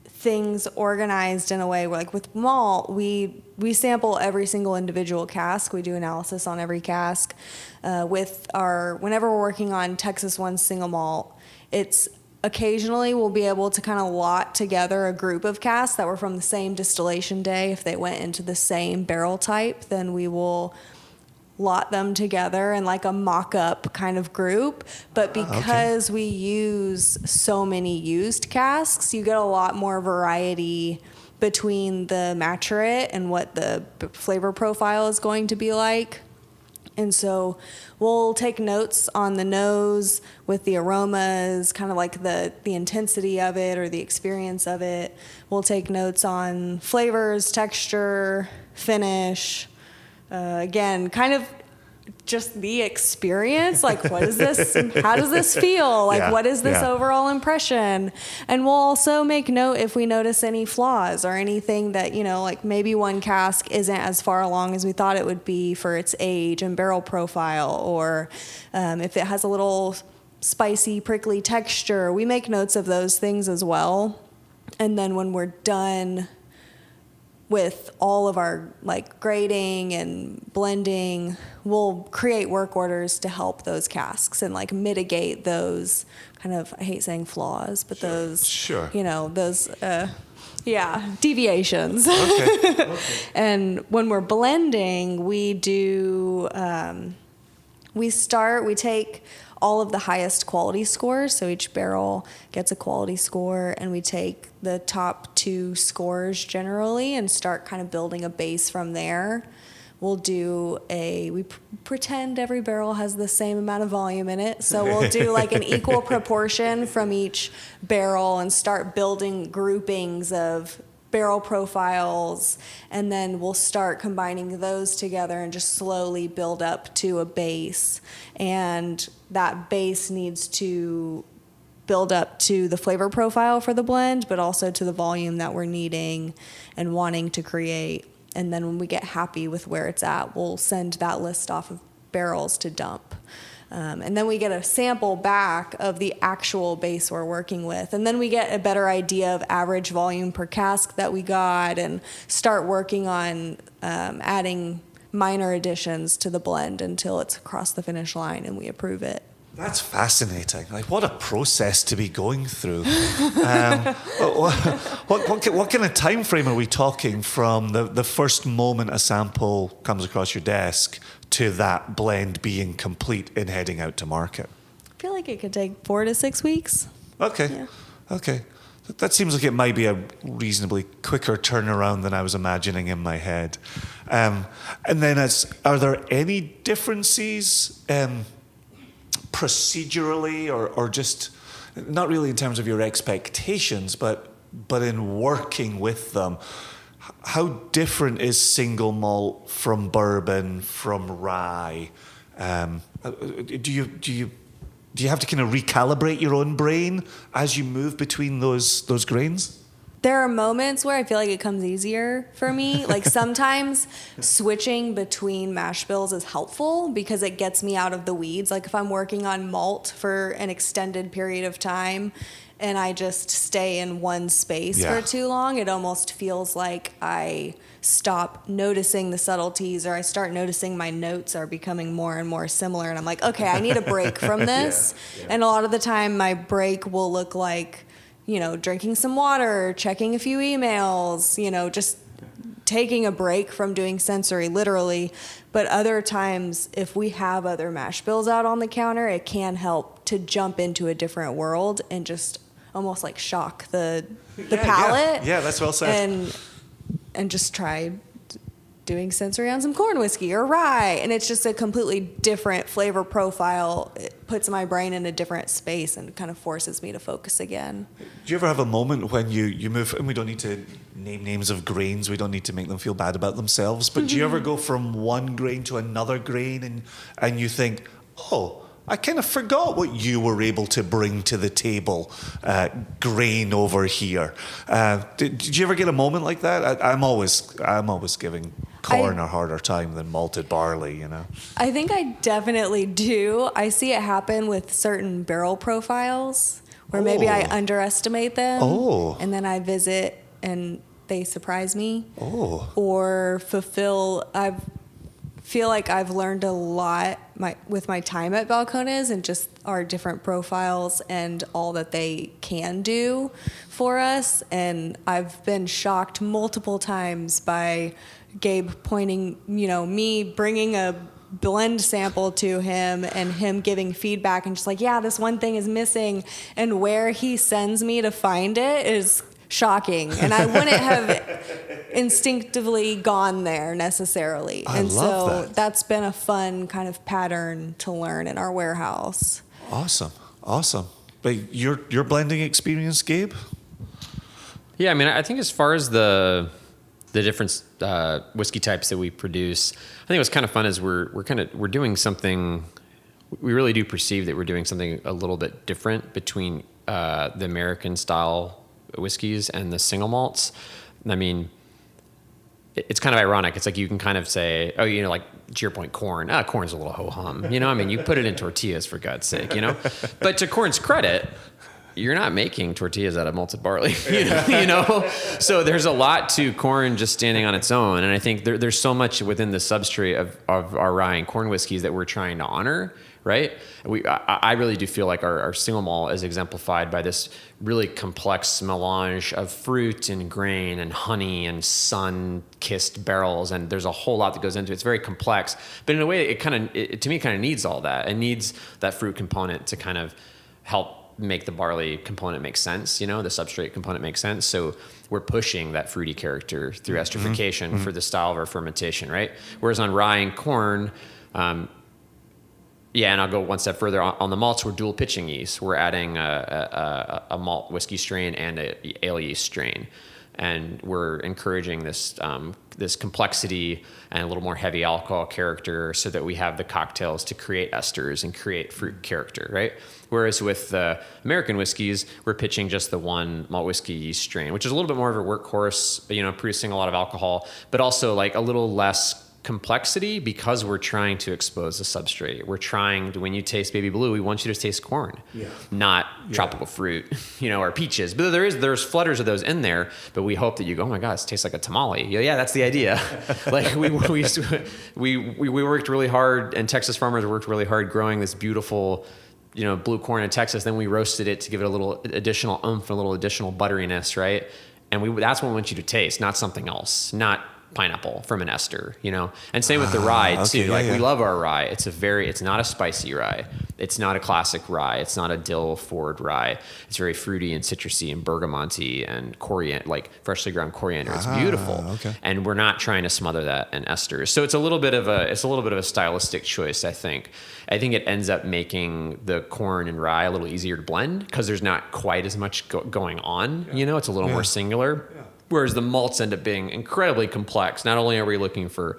things organized in a way where, like with malt, we sample every single individual cask. We do analysis on every cask. Whenever we're working on Texas 1 single malt, it's occasionally we'll be able to kind of lot together a group of casks that were from the same distillation day. If they went into the same barrel type, then we will lot them together in like a mock-up kind of group. But because we use so many used casks, you get a lot more variety between the maturate and what the flavor profile is going to be like. And so we'll take notes on the nose with the aromas, kind of like the intensity of it or the experience of it. We'll take notes on flavors, texture, finish. Again, kind of just the experience, like what is this, how does this feel, like what is this overall impression. And we'll also make note if we notice any flaws or anything that, you know, like maybe one cask isn't as far along as we thought it would be for its age and barrel profile, or if it has a little spicy, prickly texture, we make notes of those things as well. And then when we're done with all of our like grading and blending, we'll create work orders to help those casks and like mitigate those kind of, I hate saying flaws, but those, you know, those, deviations. And when we're blending, we do, we take all of the highest quality scores. So each barrel gets a quality score, and we take the top 2 scores generally and start kind of building a base from there. We'll do we pretend every barrel has the same amount of volume in it. So we'll do like an equal proportion from each barrel and start building groupings of barrel profiles, and then we'll start combining those together and just slowly build up to a base. And that base needs to build up to the flavor profile for the blend, but also to the volume that we're needing and wanting to create. And then when we get happy with where it's at, we'll send that list off of barrels to dump. And then we get a sample back of the actual base we're working with. And then we get a better idea of average volume per cask that we got, and start working on adding minor additions to the blend until it's across the finish line and we approve it. That's fascinating. Like, what a process to be going through. What kind of time frame are we talking from the first moment a sample comes across your desk to that blend being complete and heading out to market? I feel like it could take 4 to 6 weeks. Okay. That seems like it might be a reasonably quicker turnaround than I was imagining in my head. And then are there any differences procedurally or just, not really in terms of your expectations, but in working with them? How different is single malt from bourbon, from rye? Do you have to kind of recalibrate your own brain as you move between those grains? There are moments where I feel like it comes easier for me. Like sometimes switching between mash bills is helpful because it gets me out of the weeds. Like if I'm working on malt for an extended period of time and I just stay in one space for too long, it almost feels like I stop noticing the subtleties, or I start noticing my notes are becoming more and more similar. And I'm like, okay, I need a break from this. And a lot of the time my break will look like, you know, drinking some water, checking a few emails, you know, just taking a break from doing sensory, literally. But other times, if we have other mash bills out on the counter, it can help to jump into a different world and just almost like shock the palate. Yeah, that's well said. And just try doing sensory on some corn whiskey or rye, and it's just a completely different flavor profile. It puts my brain in a different space and kind of forces me to focus again. Do you ever have a moment when you move, and we don't need to name names of grains, we don't need to make them feel bad about themselves, but do you ever go from one grain to another grain and you think, oh, I kind of forgot what you were able to bring to the table, grain over here. Did you ever get a moment like that? I'm always giving corn a harder time than malted barley, you know. I think I definitely do. I see it happen with certain barrel profiles where maybe I underestimate them. And then I visit and they surprise me. Or feel like I've learned a lot with my time at Balcones and just our different profiles and all that they can do for us. And I've been shocked multiple times by Gabe pointing, me bringing a blend sample to him and him giving feedback and just like, yeah, this one thing is missing. And where he sends me to find it is shocking. And I wouldn't have instinctively gone there necessarily. And so that's been a fun kind of pattern to learn in our warehouse. Awesome. But your blending experience, Gabe? Yeah, I mean, I think as far as the different whiskey types that we produce, I think what's kind of fun is we're doing something. We really do perceive that we're doing something a little bit different between the American style whiskeys and the single malts. I mean, it's kind of ironic. It's like you can kind of say, oh, like to your point, corn. Corn's a little ho-hum. I mean, you put it in tortillas for God's sake, But to corn's credit, you're not making tortillas out of malted barley, So there's a lot to corn just standing on its own. And I think there's so much within the substrate of our rye and corn whiskeys that we're trying to honor, right? I really do feel like our single malt is exemplified by this really complex melange of fruit and grain and honey and sun-kissed barrels. And there's a whole lot that goes into it. It's very complex. But in a way, to me, it kind of needs all that. It needs that fruit component to kind of help make the barley component make sense, the substrate component makes sense. So we're pushing that fruity character through esterification for the style of our fermentation, right? Whereas on rye and corn, and I'll go one step further. On the malts, we're dual pitching yeast. We're adding a malt whiskey strain and a ale yeast strain. And we're encouraging this complexity and a little more heavy alcohol character so that we have the cocktails to create esters and create fruit character, right? Whereas with the American whiskeys, we're pitching just the one malt whiskey yeast strain, which is a little bit more of a workhorse, producing a lot of alcohol, but also like a little less complexity because we're trying to expose the substrate. We're trying to, when you taste Baby Blue, we want you to taste corn, not tropical fruit, or peaches. But there's flutters of those in there, but we hope that you go, oh my God, it tastes like a tamale. Yeah, that's the idea. Like we worked really hard, and Texas farmers worked really hard growing this beautiful, blue corn in Texas. Then we roasted it to give it a little additional oomph, a little additional butteriness, right? And that's what we want you to taste, not something else, not pineapple from an ester, and same with the rye too. We love our rye. It's not a spicy rye. It's not a classic rye. It's not a dill forward rye. It's very fruity and citrusy and bergamonty and coriander, like freshly ground coriander. It's beautiful. And we're not trying to smother that in esters. So it's a little bit of a stylistic choice, I think. I think it ends up making the corn and rye a little easier to blend because there's not quite as much going on. It's a little more singular. Whereas the malts end up being incredibly complex. Not only are we looking for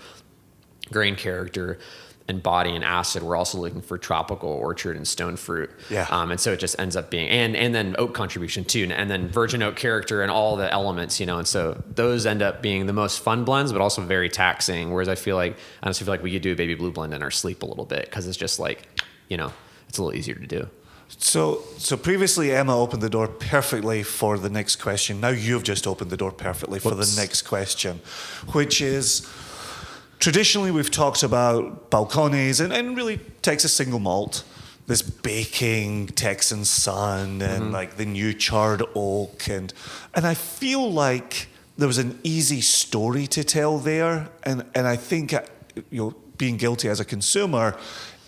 grain character and body and acid, we're also looking for tropical orchard and stone fruit. And so it just ends up being, and then oak contribution too, and then virgin oak character and all the elements, and so those end up being the most fun blends, but also very taxing. Whereas I honestly feel like we could do a Baby Blue blend in our sleep a little bit because it's just like, it's a little easier to do. So previously Emma opened the door perfectly for the next question. Now you've just opened the door perfectly for the next question, which is, traditionally we've talked about Balcones and really Texas single malt, this baking Texan sun and like the new charred oak. And I feel like there was an easy story to tell there. And I think, being guilty as a consumer,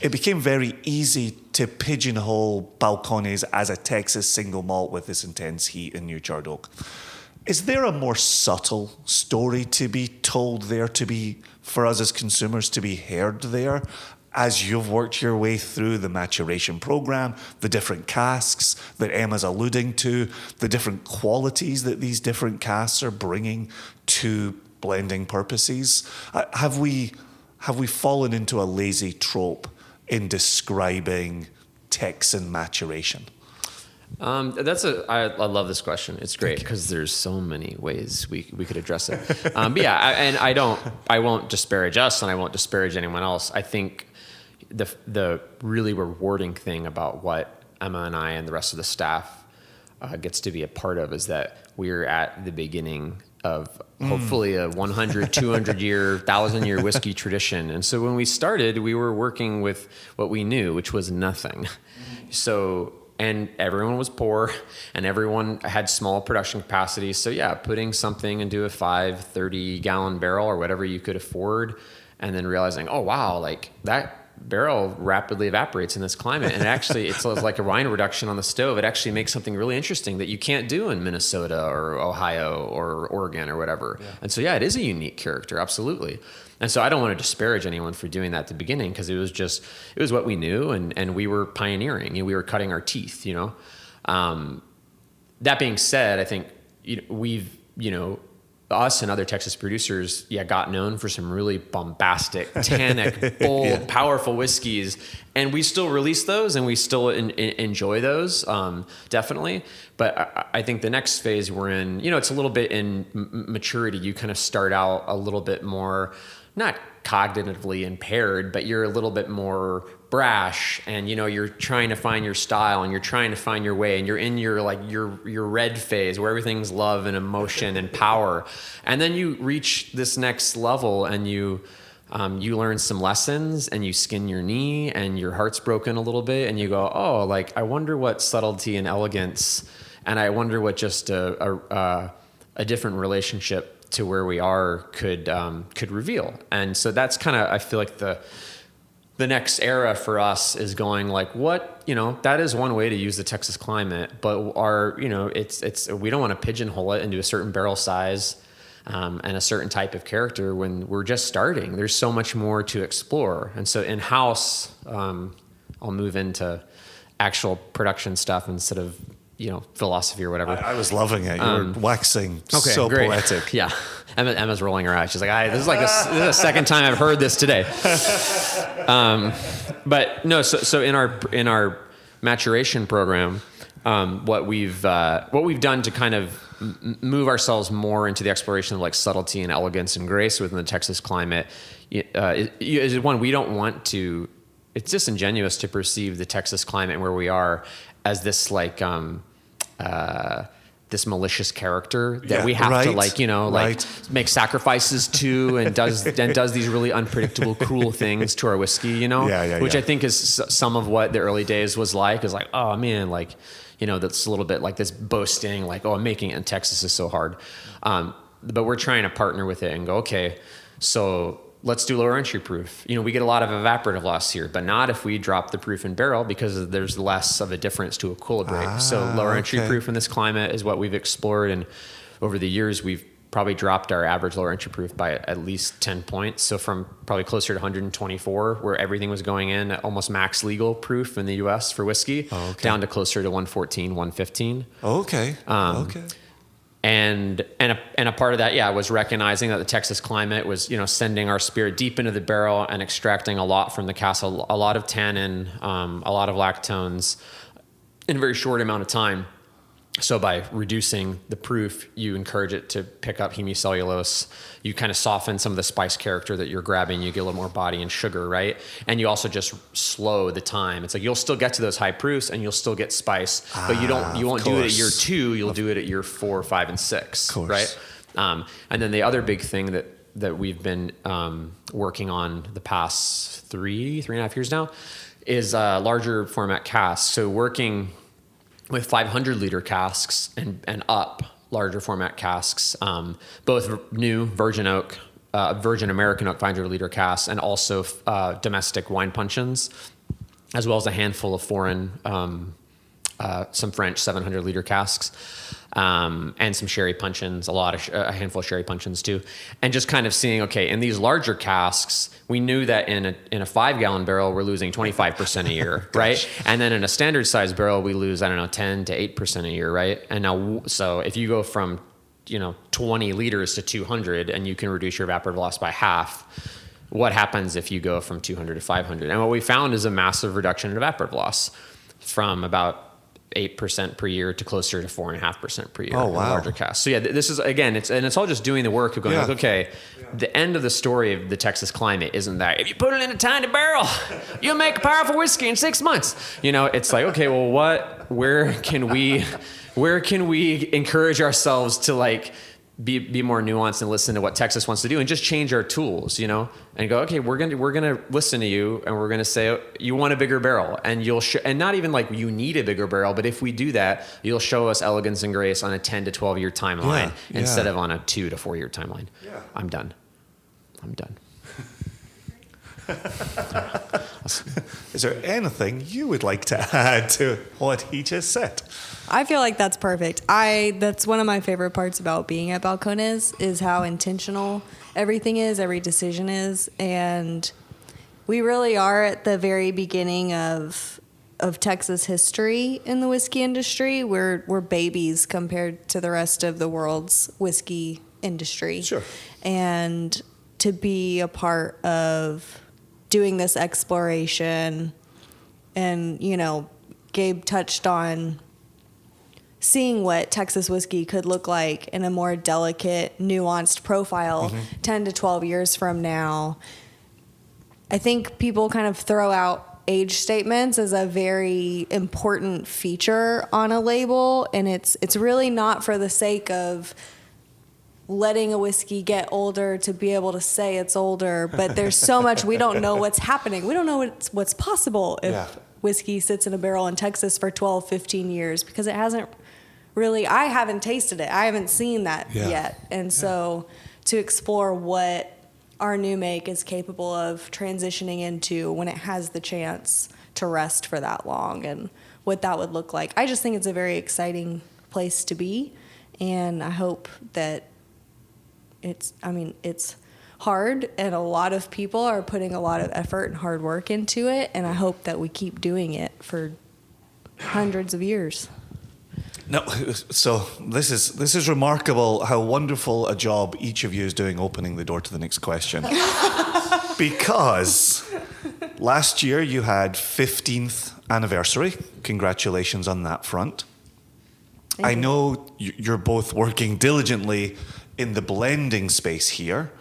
it became very easy to pigeonhole Balcones as a Texas single malt with this intense heat and new charred oak. Is there a more subtle story to be told there, for us as consumers to be heard there, as you've worked your way through the maturation program, the different casks that Emma's alluding to, the different qualities that these different casks are bringing to blending purposes? Have we fallen into a lazy trope in describing Texan maturation? I love this question. It's great because there's so many ways we could address it. But yeah, I won't disparage us, and I won't disparage anyone else. I think the really rewarding thing about what Emma and I and the rest of the staff gets to be a part of is that we're at the beginning of hopefully a 100, 200 year, 1,000-year whiskey tradition. And so when we started, we were working with what we knew, which was nothing. And everyone was poor, and everyone had small production capacity. So yeah, putting something into a 30-gallon barrel or whatever you could afford, and then realizing, oh wow, like that barrel rapidly evaporates in this climate, and actually it's like a wine reduction on the stove. It actually makes something really interesting that you can't do in Minnesota or Ohio or Oregon or whatever. Yeah. And so yeah, it is a unique character, absolutely. And so I don't want to disparage anyone for doing that at the beginning, because it was what we knew, and we were pioneering, we were cutting our teeth, That being said, I think we've, us and other Texas producers, got known for some really bombastic, tannic, bold, powerful whiskeys, and we still release those, and we still enjoy those, definitely. But I think the next phase we're in, it's a little bit in maturity. You kind of start out a little bit more, not cognitively impaired, but you're a little bit more brash, and you're trying to find your style, and you're trying to find your way, and you're in your red phase where everything's love and emotion and power. And then you reach this next level, and you learn some lessons, and you skin your knee, and your heart's broken a little bit, and you go, oh, like I wonder what subtlety and elegance, and I wonder what just a different relationship to where we are could reveal. And so that's kind of, I feel like the next era for us is going like, what, that is one way to use the Texas climate, but it's we don't want to pigeonhole it into a certain barrel size and a certain type of character when we're just starting. There's so much more to explore. And so in-house, I'll move into actual production stuff instead of philosophy or whatever. I was loving it. You were waxing so great. poetic. Yeah. Emma's rolling her eyes. She's like, this is like this is the second time I've heard this today. But no, so in our maturation program, what we've done to kind of move ourselves more into the exploration of like subtlety and elegance and grace within the Texas climate is one, we don't want to. It's disingenuous to perceive the Texas climate where we are as this like this malicious character that we have to make sacrifices to, and does these really unpredictable, cruel things to our whiskey, which I think is some of what the early days was like. Is like, oh man, like, that's a little bit like this boasting, like, oh, making it in Texas is so hard. But we're trying to partner with it and go, okay, so let's do lower entry proof. We get a lot of evaporative loss here, but not if we drop the proof in barrel, because there's less of a difference to equilibrate. So lower entry proof in this climate is what we've explored. And over the years, we've probably dropped our average lower entry proof by at least 10 points. So from probably closer to 124, where everything was going in at almost max legal proof in the US for whiskey, down to closer to 114, 115. Okay. And a part of that, was recognizing that the Texas climate was, sending our spirit deep into the barrel and extracting a lot from the cask, a lot of tannin, a lot of lactones in a very short amount of time. So by reducing the proof, you encourage it to pick up hemicellulose. You kind of soften some of the spice character that you're grabbing. You get a little more body and sugar, right? And you also just slow the time. It's like you'll still get to those high proofs and you'll still get spice, but you won't do it at year 2. You'll do it at year 4, 5, and 6, right? And then the other big thing that we've been working on the past 3.5 years now is larger format casks. So working with 500-liter casks and up larger format casks, both new virgin American oak 500-liter casks, and also domestic wine puncheons, as well as a handful of foreign some French 700-liter casks, and some sherry puncheons, a handful of sherry puncheons too, and just kind of seeing, okay, in these larger casks, we knew that in a 5-gallon barrel we're losing 25% a year, right? And then in a standard size barrel we lose 10 to 8% a year, right? And now, so if you go from 20 liters to 200, and you can reduce your evaporative loss by half, what happens if you go from 200 to 500? And what we found is a massive reduction in evaporative loss, from about 8% per year to closer to 4.5% per year. Oh, in wow. larger casks. So yeah, this is, again, it's all just doing the work of going, Yeah. like, okay, the end of the story of the Texas climate isn't that if you put it in a tiny barrel, you'll make a powerful whiskey in 6 months. It's like, okay, well, where can we encourage ourselves to like be more nuanced and listen to what Texas wants to do, and just change our tools, and go, okay, we're gonna listen to you, and we're gonna say, oh, you want a bigger barrel, and you'll and not even like you need a bigger barrel, but if we do that, you'll show us elegance and grace on a 10 to 12 year timeline instead of on a 2 to 4 year timeline. Yeah. I'm done. Is there anything you would like to add to what he just said? I feel like that's perfect. That's one of my favorite parts about being at Balcones is how intentional everything is, every decision is, and we really are at the very beginning of Texas history in the whiskey industry. We're babies compared to the rest of the world's whiskey industry. Sure. And to be a part of doing this exploration, and Gabe touched on seeing what Texas whiskey could look like in a more delicate, nuanced profile 10 to 12 years from now. I think people kind of throw out age statements as a very important feature on a label, and it's really not for the sake of letting a whiskey get older to be able to say it's older, but there's so much we don't know what's happening. We don't know what's possible if whiskey sits in a barrel in Texas for 12, 15 years, because it hasn't really, I haven't tasted it. I haven't seen that yet. And so to explore what our new make is capable of transitioning into when it has the chance to rest for that long, and what that would look like. I just think it's a very exciting place to be, and I hope that it's hard, and a lot of people are putting a lot of effort and hard work into it, and I hope that we keep doing it for hundreds of years. No, so this is remarkable how wonderful a job each of you is doing opening the door to the next question. Because last year you had 15th anniversary. Congratulations on that front. I know you're both working diligently in the blending space here.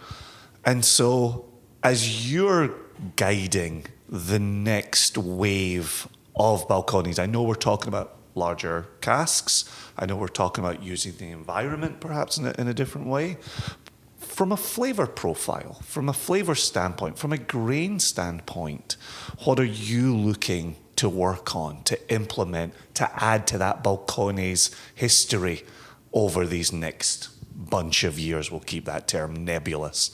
And so as you're guiding the next wave of Balcones, I know we're talking about larger casks. I know we're talking about using the environment perhaps in a different way. From a flavor profile, from a flavor standpoint, from a grain standpoint, what are you looking to work on, to implement, to add to that Balcones history over these next bunch of years? We'll keep that term nebulous.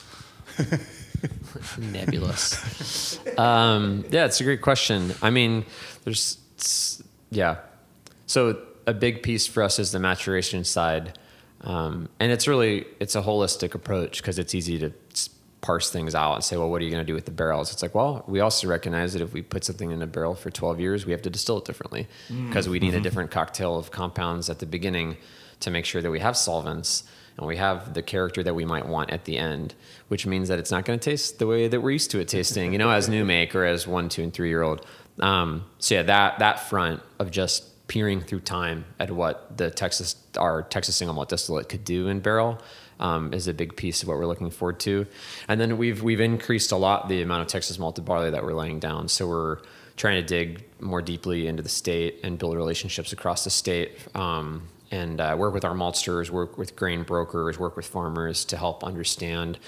Nebulous. It's a great question. I mean, So a big piece for us is the maturation side. And it's a holistic approach, because it's easy to parse things out and say, well, what are you going to do with the barrels? It's like, well, we also recognize that if we put something in a barrel for 12 years, we have to distill it differently, because we need a different cocktail of compounds at the beginning to make sure that we have solvents and we have the character that we might want at the end, which means that it's not going to taste the way that we're used to it tasting, as new make or as 1, 2, and 3 year old. That front of just peering through time at what our Texas single malt distillate could do in barrel is a big piece of what we're looking forward to. And then we've increased a lot the amount of Texas malted barley that we're laying down. So we're trying to dig more deeply into the state and build relationships across the state, and work with our maltsters, work with grain brokers, work with farmers to help understand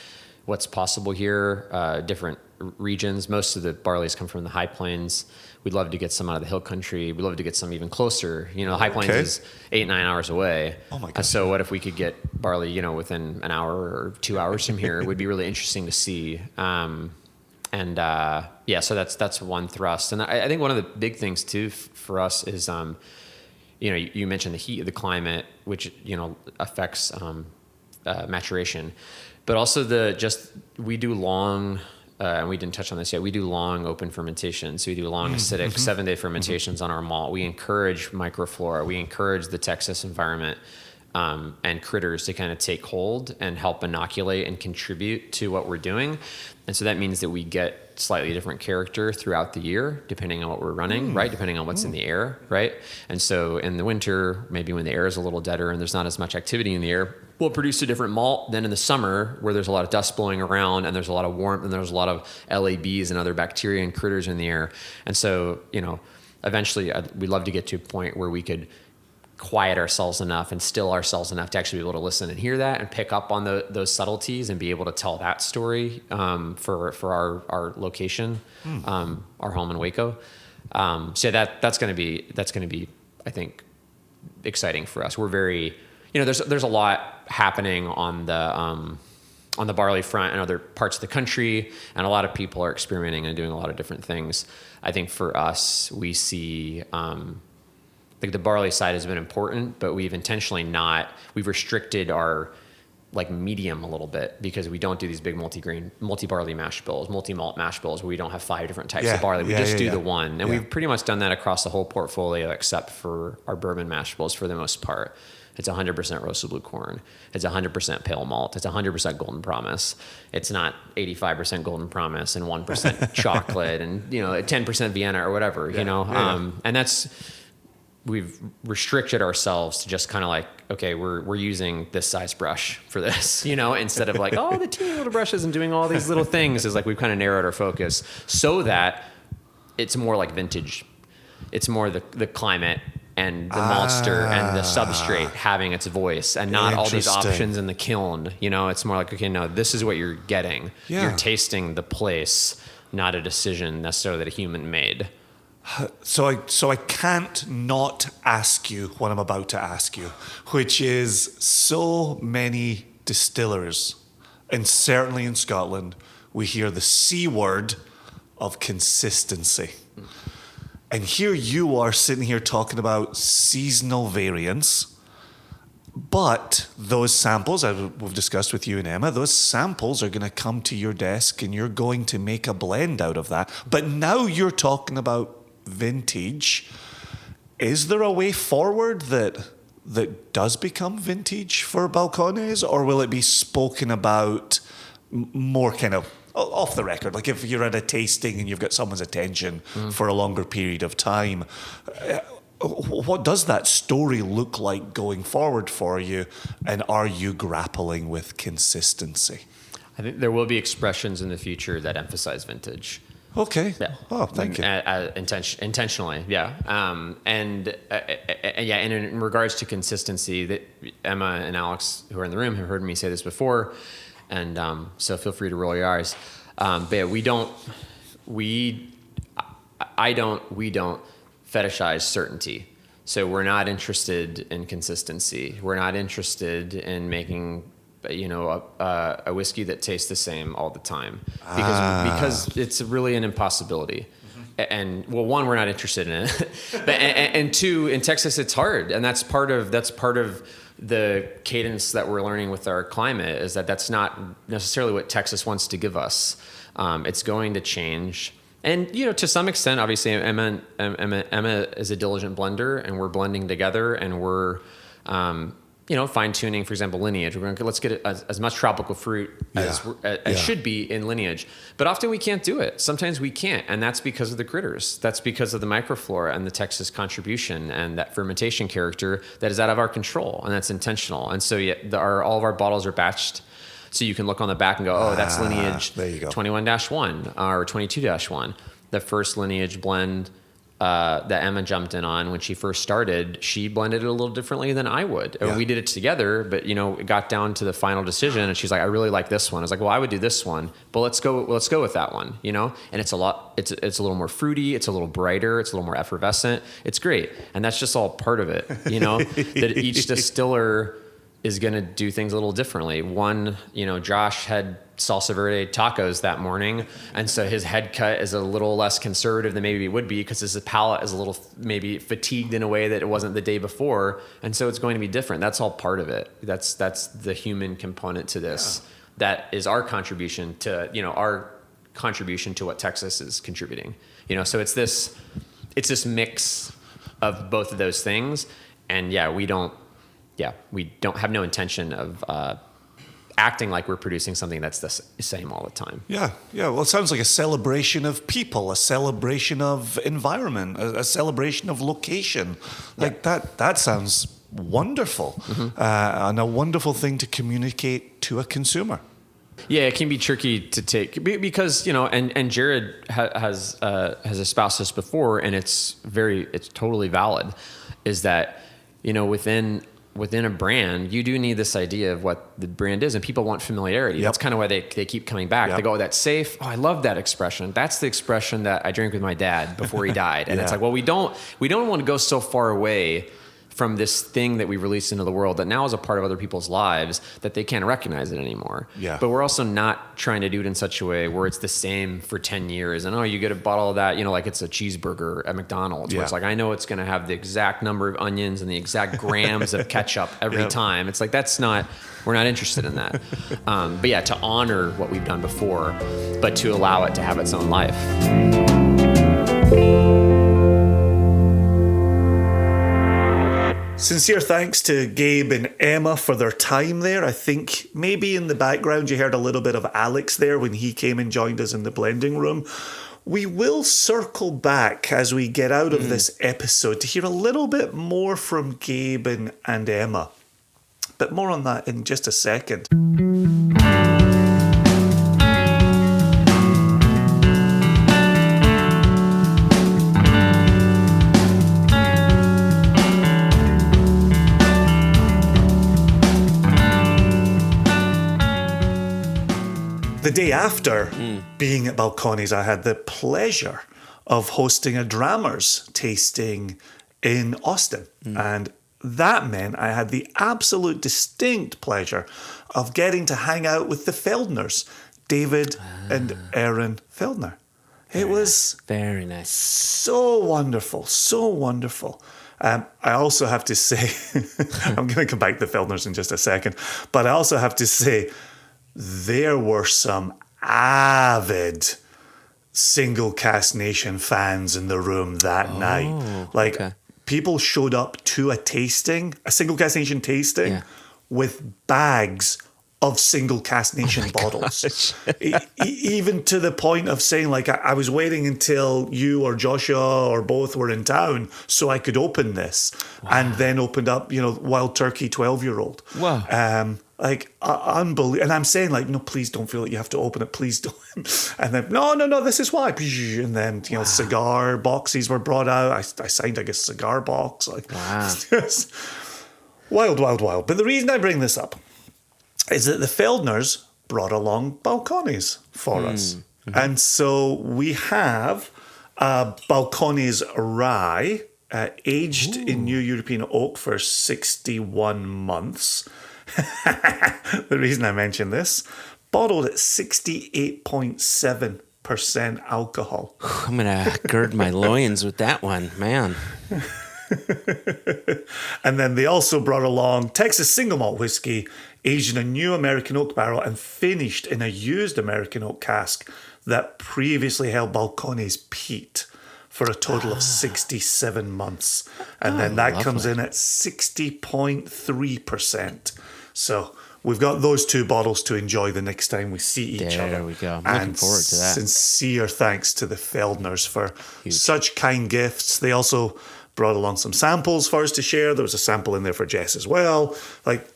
what's possible here, different regions. Most of the barleys come from the high plains. We'd love to get some out of the hill country. We'd love to get some even closer. The high plains is 8-9 hours away. Oh my God. So what if we could get barley, within an hour or 2 hours from here? It would be really interesting to see. So that's one thrust. And I think one of the big things too for us is, you mentioned the heat of the climate, which, affects maturation, but also we do long, and we didn't touch on this yet, we do long open fermentations. So we do long acidic 7-day fermentations on our malt. We encourage microflora. We encourage the Texas environment and critters to kind of take hold and help inoculate and contribute to what we're doing. And so that means that we get slightly different character throughout the year, depending on what we're running, right? Depending on what's in the air, right? And so in the winter, maybe when the air is a little deader and there's not as much activity in the air, we'll produce a different malt than in the summer, where there's a lot of dust blowing around and there's a lot of warmth and there's a lot of LABs and other bacteria and critters in the air. And so, eventually we'd love to get to a point where we could quiet ourselves enough and still ourselves enough to actually be able to listen and hear that and pick up on those subtleties and be able to tell that story for our location, our home in Waco. So that's going to be, I think, exciting for us. We're very, there's a lot happening on the barley front and other parts of the country, and a lot of people are experimenting and doing a lot of different things. I think for us, we see, the barley side has been important, but we've restricted our medium a little bit, because we don't do these big multi-barley mash bills, multi-malt mash bills, where we don't have 5 different types of barley. We just do the one. And we've pretty much done that across the whole portfolio, except for our bourbon mash bills for the most part. It's 100% roasted blue corn. It's 100% pale malt. It's 100% Golden Promise. It's not 85% Golden Promise and 1% chocolate and 10% Vienna or whatever. And we've restricted ourselves to just kind of okay, we're using this size brush for this, instead of the teeny little brushes and doing all these little things. Is we've kind of narrowed our focus so that it's more like vintage. It's more the climate and the maltster and the substrate having its voice, and not all these options in the kiln. It's more okay, no, this is what you're getting. Yeah. You're tasting the place, not a decision necessarily that a human made. So I can't not ask you what I'm about to ask you, which is, so many distillers, and certainly in Scotland, we hear the C word of consistency. And here you are sitting here talking about seasonal variants, but those samples, as we've discussed with you and Emma, those samples are going to come to your desk and you're going to make a blend out of that. But now you're talking about vintage. Is there a way forward that does become vintage for Balcones, or will it be spoken about more kind of off the record? If you're at a tasting and you've got someone's attention for a longer period of time, what does that story look like going forward for you, and are you grappling with consistency? I think there will be expressions in the future that emphasize vintage. Okay. Yeah. Oh, thank you. Intentionally, yeah. And in regards to consistency, that Emma and Alex, who are in the room, have heard me say this before, and so feel free to roll your eyes. But yeah, we don't fetishize certainty. So we're not interested in consistency. We're not interested in making a whiskey that tastes the same all the time, because it's really an impossibility. And well, one, we're not interested in it, but and two, in Texas it's hard, and that's part of the cadence that we're learning with our climate, is that's not necessarily what Texas wants to give us. It's going to change. And, to some extent, obviously, Emma is a diligent blender, and we're blending together, and we're, fine tuning, for example, lineage. We're going to let's get as much tropical fruit as should be in lineage. But often we can't do it. Sometimes we can't, and that's because of the critters. That's because of the microflora and the Texas contribution and that fermentation character that is out of our control, and that's intentional. And so, all of our bottles are batched. So you can look on the back and go, oh, that's lineage 21-1 or 22-1. The first lineage blend that Emma jumped in on when she first started, she blended it a little differently than I would. Yeah. We did it together, but it got down to the final decision, and she's like, I really like this one. I was like, well, I would do this one, but let's go with that one, And it's a little more fruity, it's a little brighter, it's a little more effervescent. It's great, and that's just all part of it, that each distiller is going to do things a little differently. One, Josh had salsa verde tacos that morning, and so his head cut is a little less conservative than maybe it would be because his palate is a little maybe fatigued in a way that it wasn't the day before, and so it's going to be different. That's all part of it. That's the human component to this. Yeah. That is our contribution to what Texas is contributing. So it's this mix of both of those things, and we don't have no intention of acting like we're producing something that's the same all the time. Yeah. Well, it sounds like a celebration of people, a celebration of environment, a celebration of location. Like that sounds wonderful, and a wonderful thing to communicate to a consumer. Yeah, it can be tricky to take because and Jared has espoused this before, and it's totally valid. Is that within a brand, you do need this idea of what the brand is, and people want familiarity. Yep. That's kind of why they keep coming back. Yep. They go, "Oh, that's safe. Oh, I love that expression. That's the expression that I drank with my dad before he died." And it's like, well, we don't want to go so far away from this thing that we released into the world that now is a part of other people's lives that they can't recognize it anymore. Yeah. But we're also not trying to do it in such a way where it's the same for 10 years. And you get a bottle of that, like it's a cheeseburger at McDonald's. Where it's like, I know it's going to have the exact number of onions and the exact grams of ketchup every time. It's like, we're not interested in that. But to honor what we've done before, but to allow it to have its own life. Sincere thanks to Gabe and Emma for their time there. I think maybe in the background you heard a little bit of Alex there when he came and joined us in the blending room. We will circle back as we get out of this episode to hear a little bit more from Gabe and Emma. But more on that in just a second. The day after being at Balcones, I had the pleasure of hosting a Drammers tasting in Austin. And that meant I had the absolute distinct pleasure of getting to hang out with the Feldners, David and Erin Feldner. It was very nice. So wonderful, so wonderful. I also have to say, I'm going to come back to the Feldners in just a second, but I also have to say, there were some avid Single Cask Nation fans in the room that night. People showed up to a Single Cask Nation tasting with bags of Single Cask Nation bottles. Even to the point of saying, I was waiting until you or Joshua or both were in town so I could open this. Wow. And then opened up, Wild Turkey 12-year-old. Wow. Unbelievable. And I'm saying, no, please don't feel like you have to open it. Please don't. And then, no, this is why. And then, cigar boxes were brought out. I signed, a cigar box. Wow. Just wild, wild, wild. But the reason I bring this up is that the Feldners brought along Balcones for us. Mm-hmm. And so we have Balcones rye, aged in New European oak for 61 months. The reason I mention this, bottled at 68.7% alcohol. I'm going to gird my loins with that one, man. And then they also brought along Texas Single Malt whiskey, aged in a new American oak barrel and finished in a used American oak cask that previously held Balcones peat for a total of 67 months. And then that comes in at 60.3%. So we've got those two bottles to enjoy the next time we see each other. There we go. I'm looking forward to that. Sincere thanks to the Feldners for such kind gifts. They also brought along some samples for us to share. There was a sample in there for Jess as well.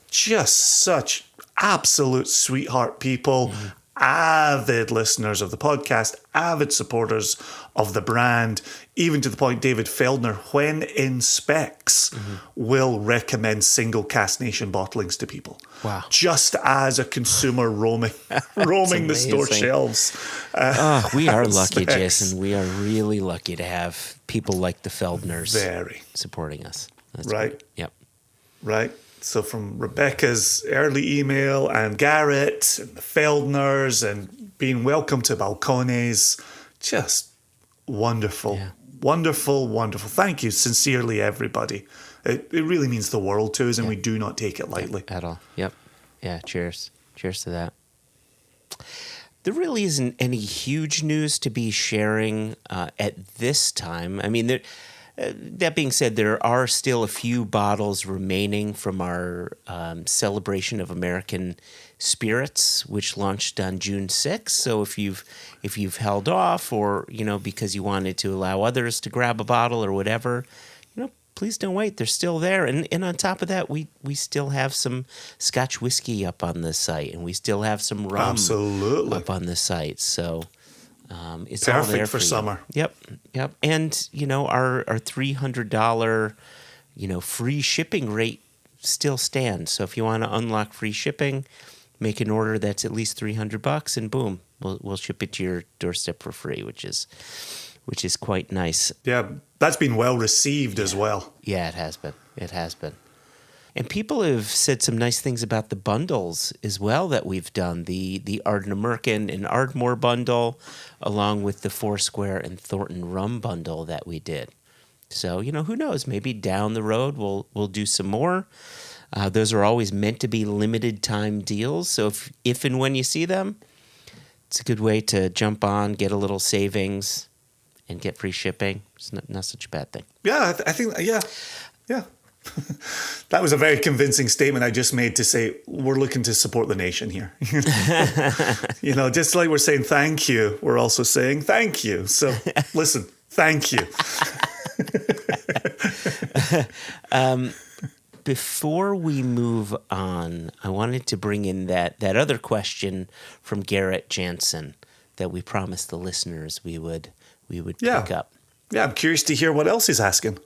Just such absolute sweetheart people. Mm-hmm. Avid listeners of the podcast, avid supporters of the brand, even to the point David Feldner, when in specs, will recommend Single Cask Nation bottlings to people. Wow. Just as a consumer roaming the store shelves. We are lucky, Jason. We are really lucky to have people like the Feldners supporting us. That's right. Great. Yep. Right. So from Rebecca's early email and Garrett and the Feldners and being welcome to Balcones, just wonderful. Yeah. Wonderful, wonderful. Thank you sincerely, everybody. It really means the world to us, and we do not take it lightly. At all. Yep. Yeah, cheers. Cheers to that. There really isn't any huge news to be sharing at this time. I mean, that being said, there are still a few bottles remaining from our celebration of American spirits, which launched on June 6th. So if you've held off, or because you wanted to allow others to grab a bottle or whatever, please don't wait. They're still there. And on top of that, we still have some Scotch whiskey up on the site, and we still have some rum Absolutely. up on the site. So it's Perfect all there for you. summer. Yep. And our $300 free shipping rate still stands. So if you want to unlock free shipping, make an order that's at least $300, and boom, we'll ship it to your doorstep for free, which is quite nice. Yeah, that's been well received as well. Yeah, it has been. It has been. And people have said some nice things about the bundles as well that we've done. The Ardent American and Ardmore bundle, along with the Foursquare and Thornton Rum bundle that we did. So, who knows? Maybe down the road we'll do some more. Those are always meant to be limited time deals. So if and when you see them, it's a good way to jump on, get a little savings, and get free shipping. It's not such a bad thing. Yeah, I think, yeah. That was a very convincing statement I just made to say we're looking to support the nation here. Just like we're saying thank you, we're also saying thank you. So listen, thank you. Before we move on, I wanted to bring in that other question from Garrett Jansen that we promised the listeners we would pick up. Yeah, I'm curious to hear what else he's asking.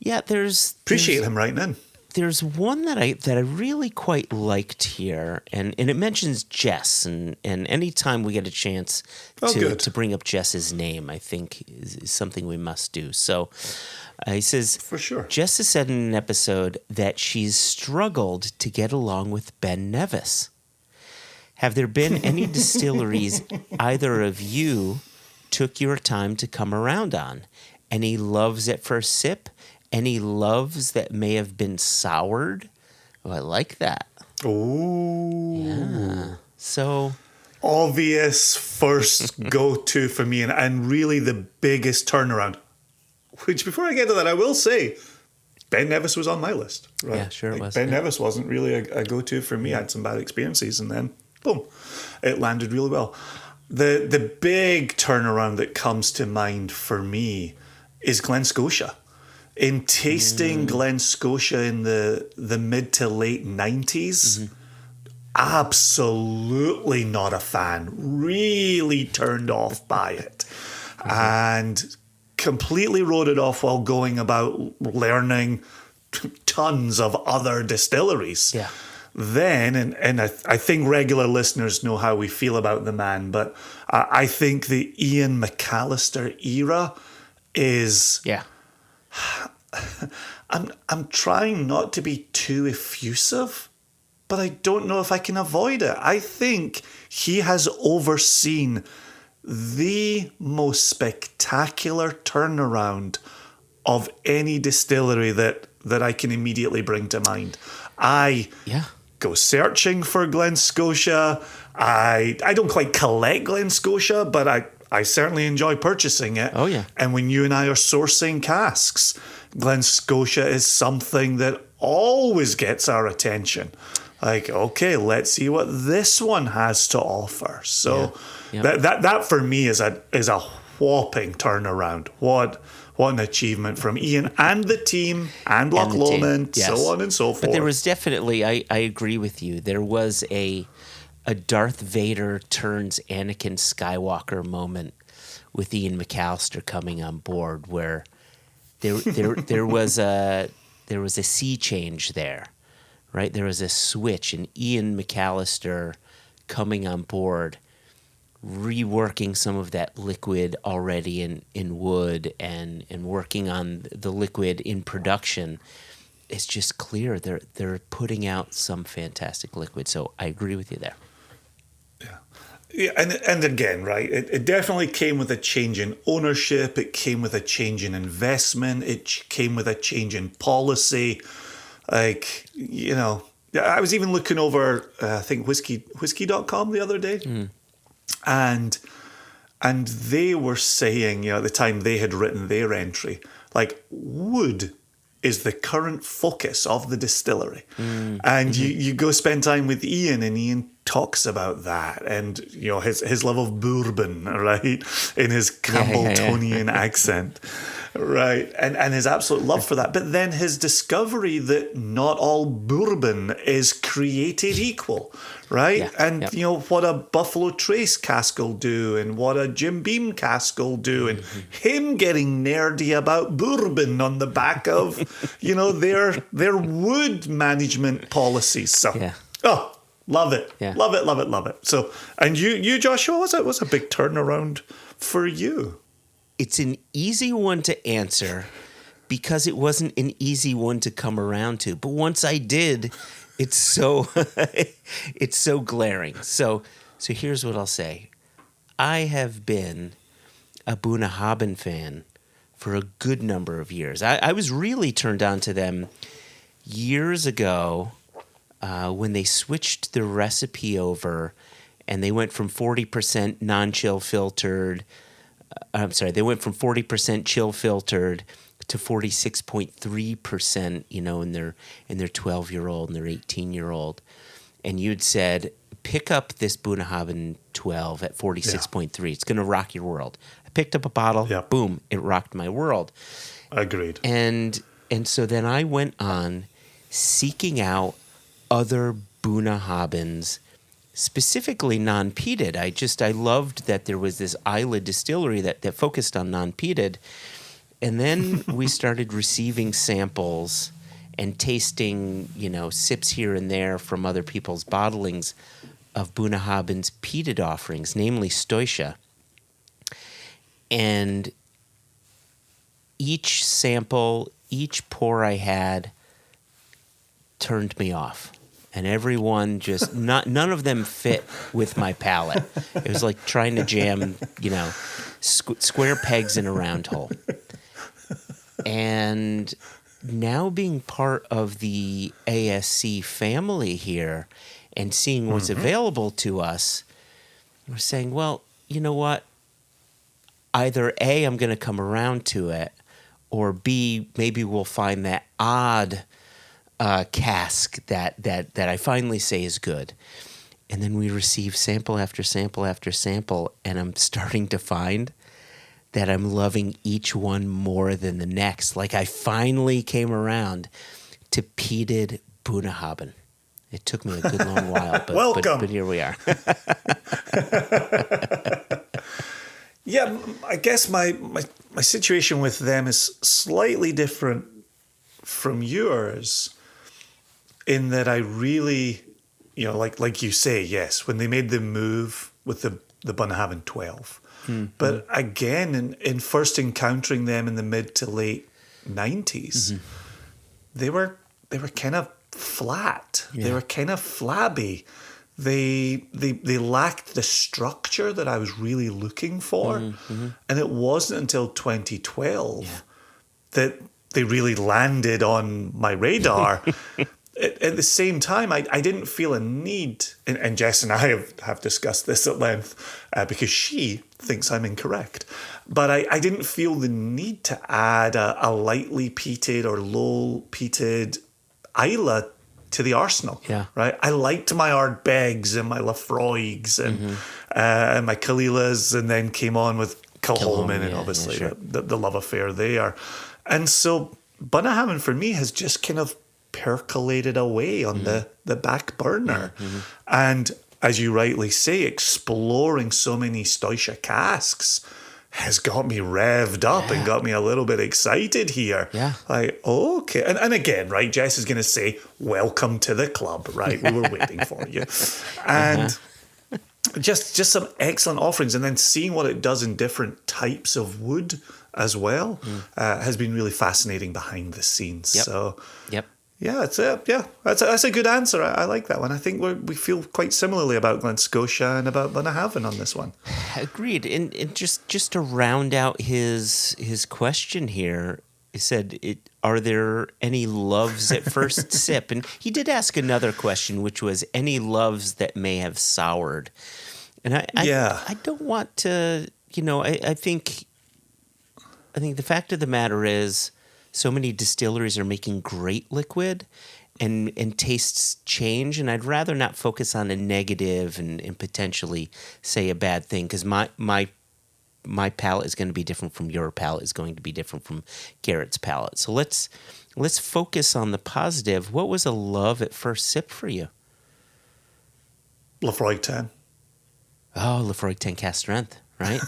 Yeah, appreciate him writing in. There's one that I really quite liked here, and it mentions Jess, and anytime we get a chance to bring up Jess's name, I think is something we must do. So he says, for sure, Jess has said in an episode that she's struggled to get along with Ben Nevis. Have there been any distilleries either of you took your time to come around on? Any loves at first sip? Any loves that may have been soured? Oh, I like that. Oh. Yeah. So obvious first go-to for me, and really the biggest turnaround. Which, before I get to that, I will say, Ben Nevis was on my list. Right? Yeah, sure it was. Ben Nevis wasn't really a go-to for me. I had some bad experiences, and then, boom, it landed really well. The big turnaround that comes to mind for me is Glen Scotia. In tasting Glen Scotia in the mid to late 90s, absolutely not a fan. Really turned off by it. And completely wrote it off while going about learning tons of other distilleries. Yeah. Then, and I think regular listeners know how we feel about the man, but I think the Ian McAllister era is... Yeah. I'm trying not to be too effusive, but I don't know if I can avoid it. I think he has overseen the most spectacular turnaround of any distillery that I can immediately bring to mind. I go searching for Glen Scotia. I don't quite collect Glen Scotia, but I certainly enjoy purchasing it. Oh, yeah. And when you and I are sourcing casks, Glen Scotia is something that always gets our attention. Like, okay, let's see what this one has to offer. So that for me is a whopping turnaround. What an achievement from Ian and the team and Loch Lomond, so on and so forth. But there was definitely, I agree with you, there was a Darth Vader turns Anakin Skywalker moment with Ian McAllister coming on board, where there was a sea change there, right? There was a switch, and Ian McAllister coming on board, reworking some of that liquid already in wood and working on the liquid in production. it's just clear they're putting out some fantastic liquid. So I agree with you there. Yeah, and again, right, it definitely came with a change in ownership. It came with a change in investment. It came with a change in policy. Like, you know, I was even looking over, I think, whiskey.com the other day. And they were saying, you know, at the time they had written their entry, like, wood is the current focus of the distillery. And you go spend time with Ian, and Ian talks about that, and you know his love of bourbon, right, in his Campbelltonian accent, right, and his absolute love for that. But then his discovery that not all bourbon is created equal, right, you know what a Buffalo Trace cask will do, and what a Jim Beam cask will do, and him getting nerdy about bourbon on the back of you know their wood management policies. So love it. Yeah. Love it, love it, love it. So, and you Joshua, was a big turnaround for you. It's an easy one to answer because it wasn't an easy one to come around to. But once I did, it's so it's so glaring. So here's what I'll say. I have been a Bunnahabhain fan for a good number of years. I was really turned on to them years ago. When they switched the recipe over and they went from 40% non-chill filtered, they went from 40% chill filtered to 46.3%, you know, in their 12-year-old and their 18-year-old. And you'd said, pick up this Bunnahabhain 12 at 46.3. It's going to rock your world. I picked up a bottle, boom, it rocked my world. Agreed. And so then I went on seeking out other Bunnahabhains, specifically non-peated. I loved that there was this Isla distillery that focused on non-peated. And then we started receiving samples and tasting, you know, sips here and there from other people's bottlings of Bunnahabhain's peated offerings, namely Stoisha. And each sample, each pour I had turned me off. And everyone just, none of them fit with my palate. It was like trying to jam, you know, square pegs in a round hole. And now being part of the ASC family here and seeing what's available to us, we're saying, well, you know what? Either A, I'm going to come around to it, or B, maybe we'll find that odd cask that I finally say is good. And then we receive sample after sample after sample, and I'm starting to find that I'm loving each one more than the next. Like I finally came around to peated Bunnahabhain. It took me a good long while, but, Welcome. but here we are. Yeah, I guess my situation with them is slightly different from yours in that I really, you know, like you say, yes, when they made the move with the Bunnahabhain 12. But again, in first encountering them in the mid to late 90s, they were kind of flat. Yeah. They were kind of flabby. They lacked the structure that I was really looking for. And it wasn't until 2012 that they really landed on my radar. At the same time, I didn't feel a need, and Jess and I have discussed this at length because she thinks I'm incorrect, but I didn't feel the need to add a lightly peated or low peated Isla to the arsenal. Yeah. Right. I liked my Ardbegs and my Lafroigs and my Kalilas, and then came on with Kilchoman and obviously the love affair there. And so Bunnahabhain for me has just kind of percolated away on the back burner. And as you rightly say, exploring so many Stoisha casks has got me revved up and got me a little bit excited here. Yeah. Like, okay. And again, right, Jess is going to say, welcome to the club, right? We were waiting for you. And just some excellent offerings. And then seeing what it does in different types of wood as well has been really fascinating behind the scenes. So, Yeah, that's a good answer. I like that one. I think we feel quite similarly about Glen Scotia and about Bunnahabhain on this one. Agreed. And just to round out his question here, he said, "Are there any loves at first sip?" And he did ask another question, which was any loves that may have soured. And I don't want to, I think the fact of the matter is, so many distilleries are making great liquid, and tastes change, and I'd rather not focus on a negative and potentially say a bad thing, because my palate is going to be different from your palate, is going to be different from Garrett's palate. So let's focus on the positive. What was a love at first sip for you? Lafroig 10. Oh, Lafroig 10 Cask Strength, right?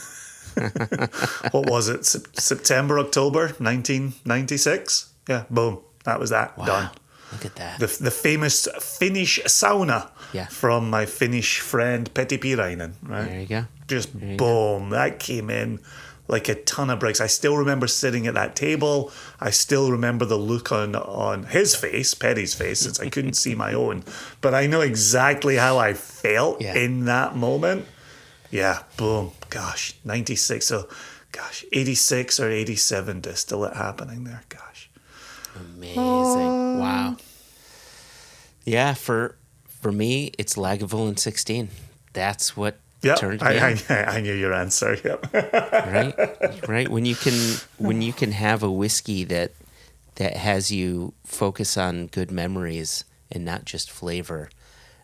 What was it? September, October 1996? Yeah, boom. That was that. Wow. Done. Look at that. The famous Finnish sauna Yeah. from my Finnish friend Petty Pirainen, right? There you go. Just boom. That came in like a ton of bricks. I still remember sitting at that table. I still remember the look on his face, Petty's face, since I couldn't see my own. But I know exactly how I felt in that moment. Yeah, boom. Gosh, 96. So, 86 or 87 distillate happening there. Gosh. Amazing. Wow. Yeah, for me, it's Lagavulin 16. That's what turned me on. I knew your answer. Yep. Right. When you can have a whiskey that has you focus on good memories and not just flavor,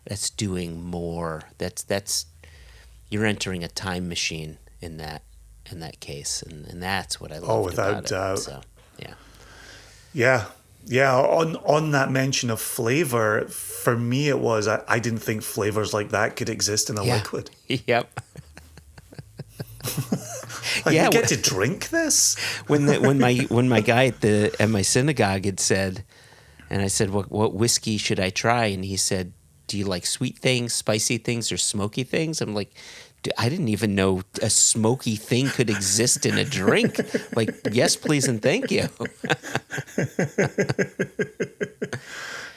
that's doing more. That's you're entering a time machine in that case, and that's what I love. Oh, without doubt. So, yeah. On that mention of flavor, for me it was I didn't think flavors like that could exist in a liquid. Yep. You get to drink this? When my guy at my synagogue had said, and I said, what whiskey should I try? And he said, do you like sweet things, spicy things, or smoky things? I'm like, I didn't even know a smoky thing could exist in a drink. Like, yes, please, and thank you.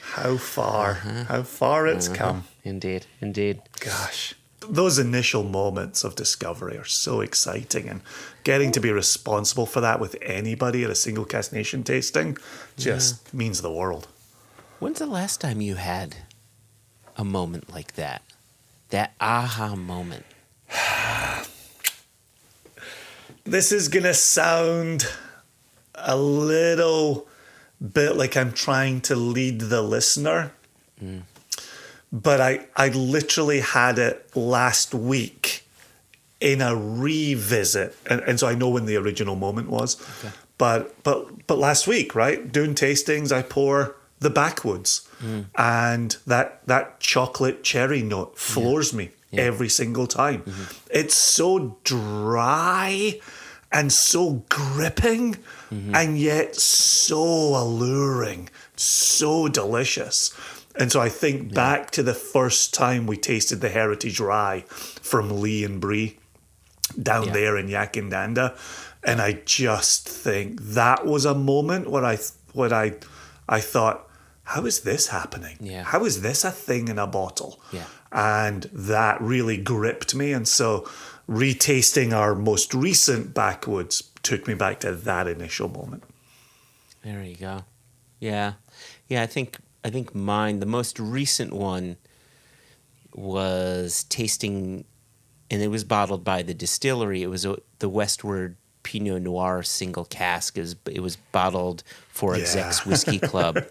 How far it's come. Indeed. Gosh. Those initial moments of discovery are so exciting, and getting to be responsible for that with anybody at a Single Cask Nation tasting just means the world. When's the last time you had a moment like that? That aha moment. This is going to sound a little bit like I'm trying to lead the listener. But I literally had it last week in a revisit. And so I know when the original moment was. Okay. But last week, right? Doing tastings, I pour the backwoods. And that chocolate cherry note floors me every single time. It's so dry and so gripping and yet so alluring, so delicious. And so I think back to the first time we tasted the Heritage Rye from Lee and Brie down there in Yakindanda, and I just think that was a moment where I thought, how is this happening? Yeah. How is this a thing in a bottle? Yeah. And that really gripped me. And so retasting our most recent backwoods took me back to that initial moment. There you go. Yeah. I think mine, the most recent one, was tasting, and it was bottled by the distillery. It was the Westward Pinot Noir single cask. It was bottled for Execs Whiskey Club.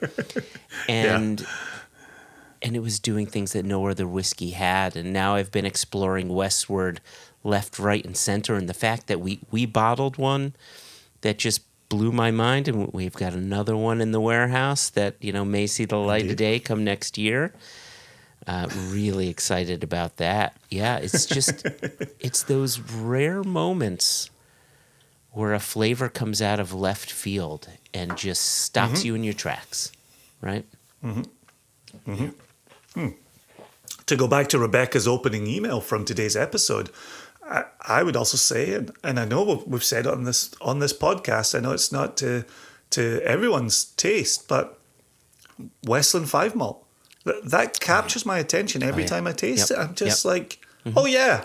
And it was doing things that no other whiskey had. And now I've been exploring Westward left, right, and center. And the fact that we bottled one that just blew my mind, and we've got another one in the warehouse that may see the light of day come next year. Really excited about that. Yeah, it's just it's those rare moments where a flavor comes out of left field and just stops you in your tracks, right? To go back to Rebecca's opening email from today's episode, I would also say, and I know we've said it on this podcast, I know it's not to everyone's taste, but Westland 5 malt. That captures my attention every time I taste it. I'm just like, oh yeah.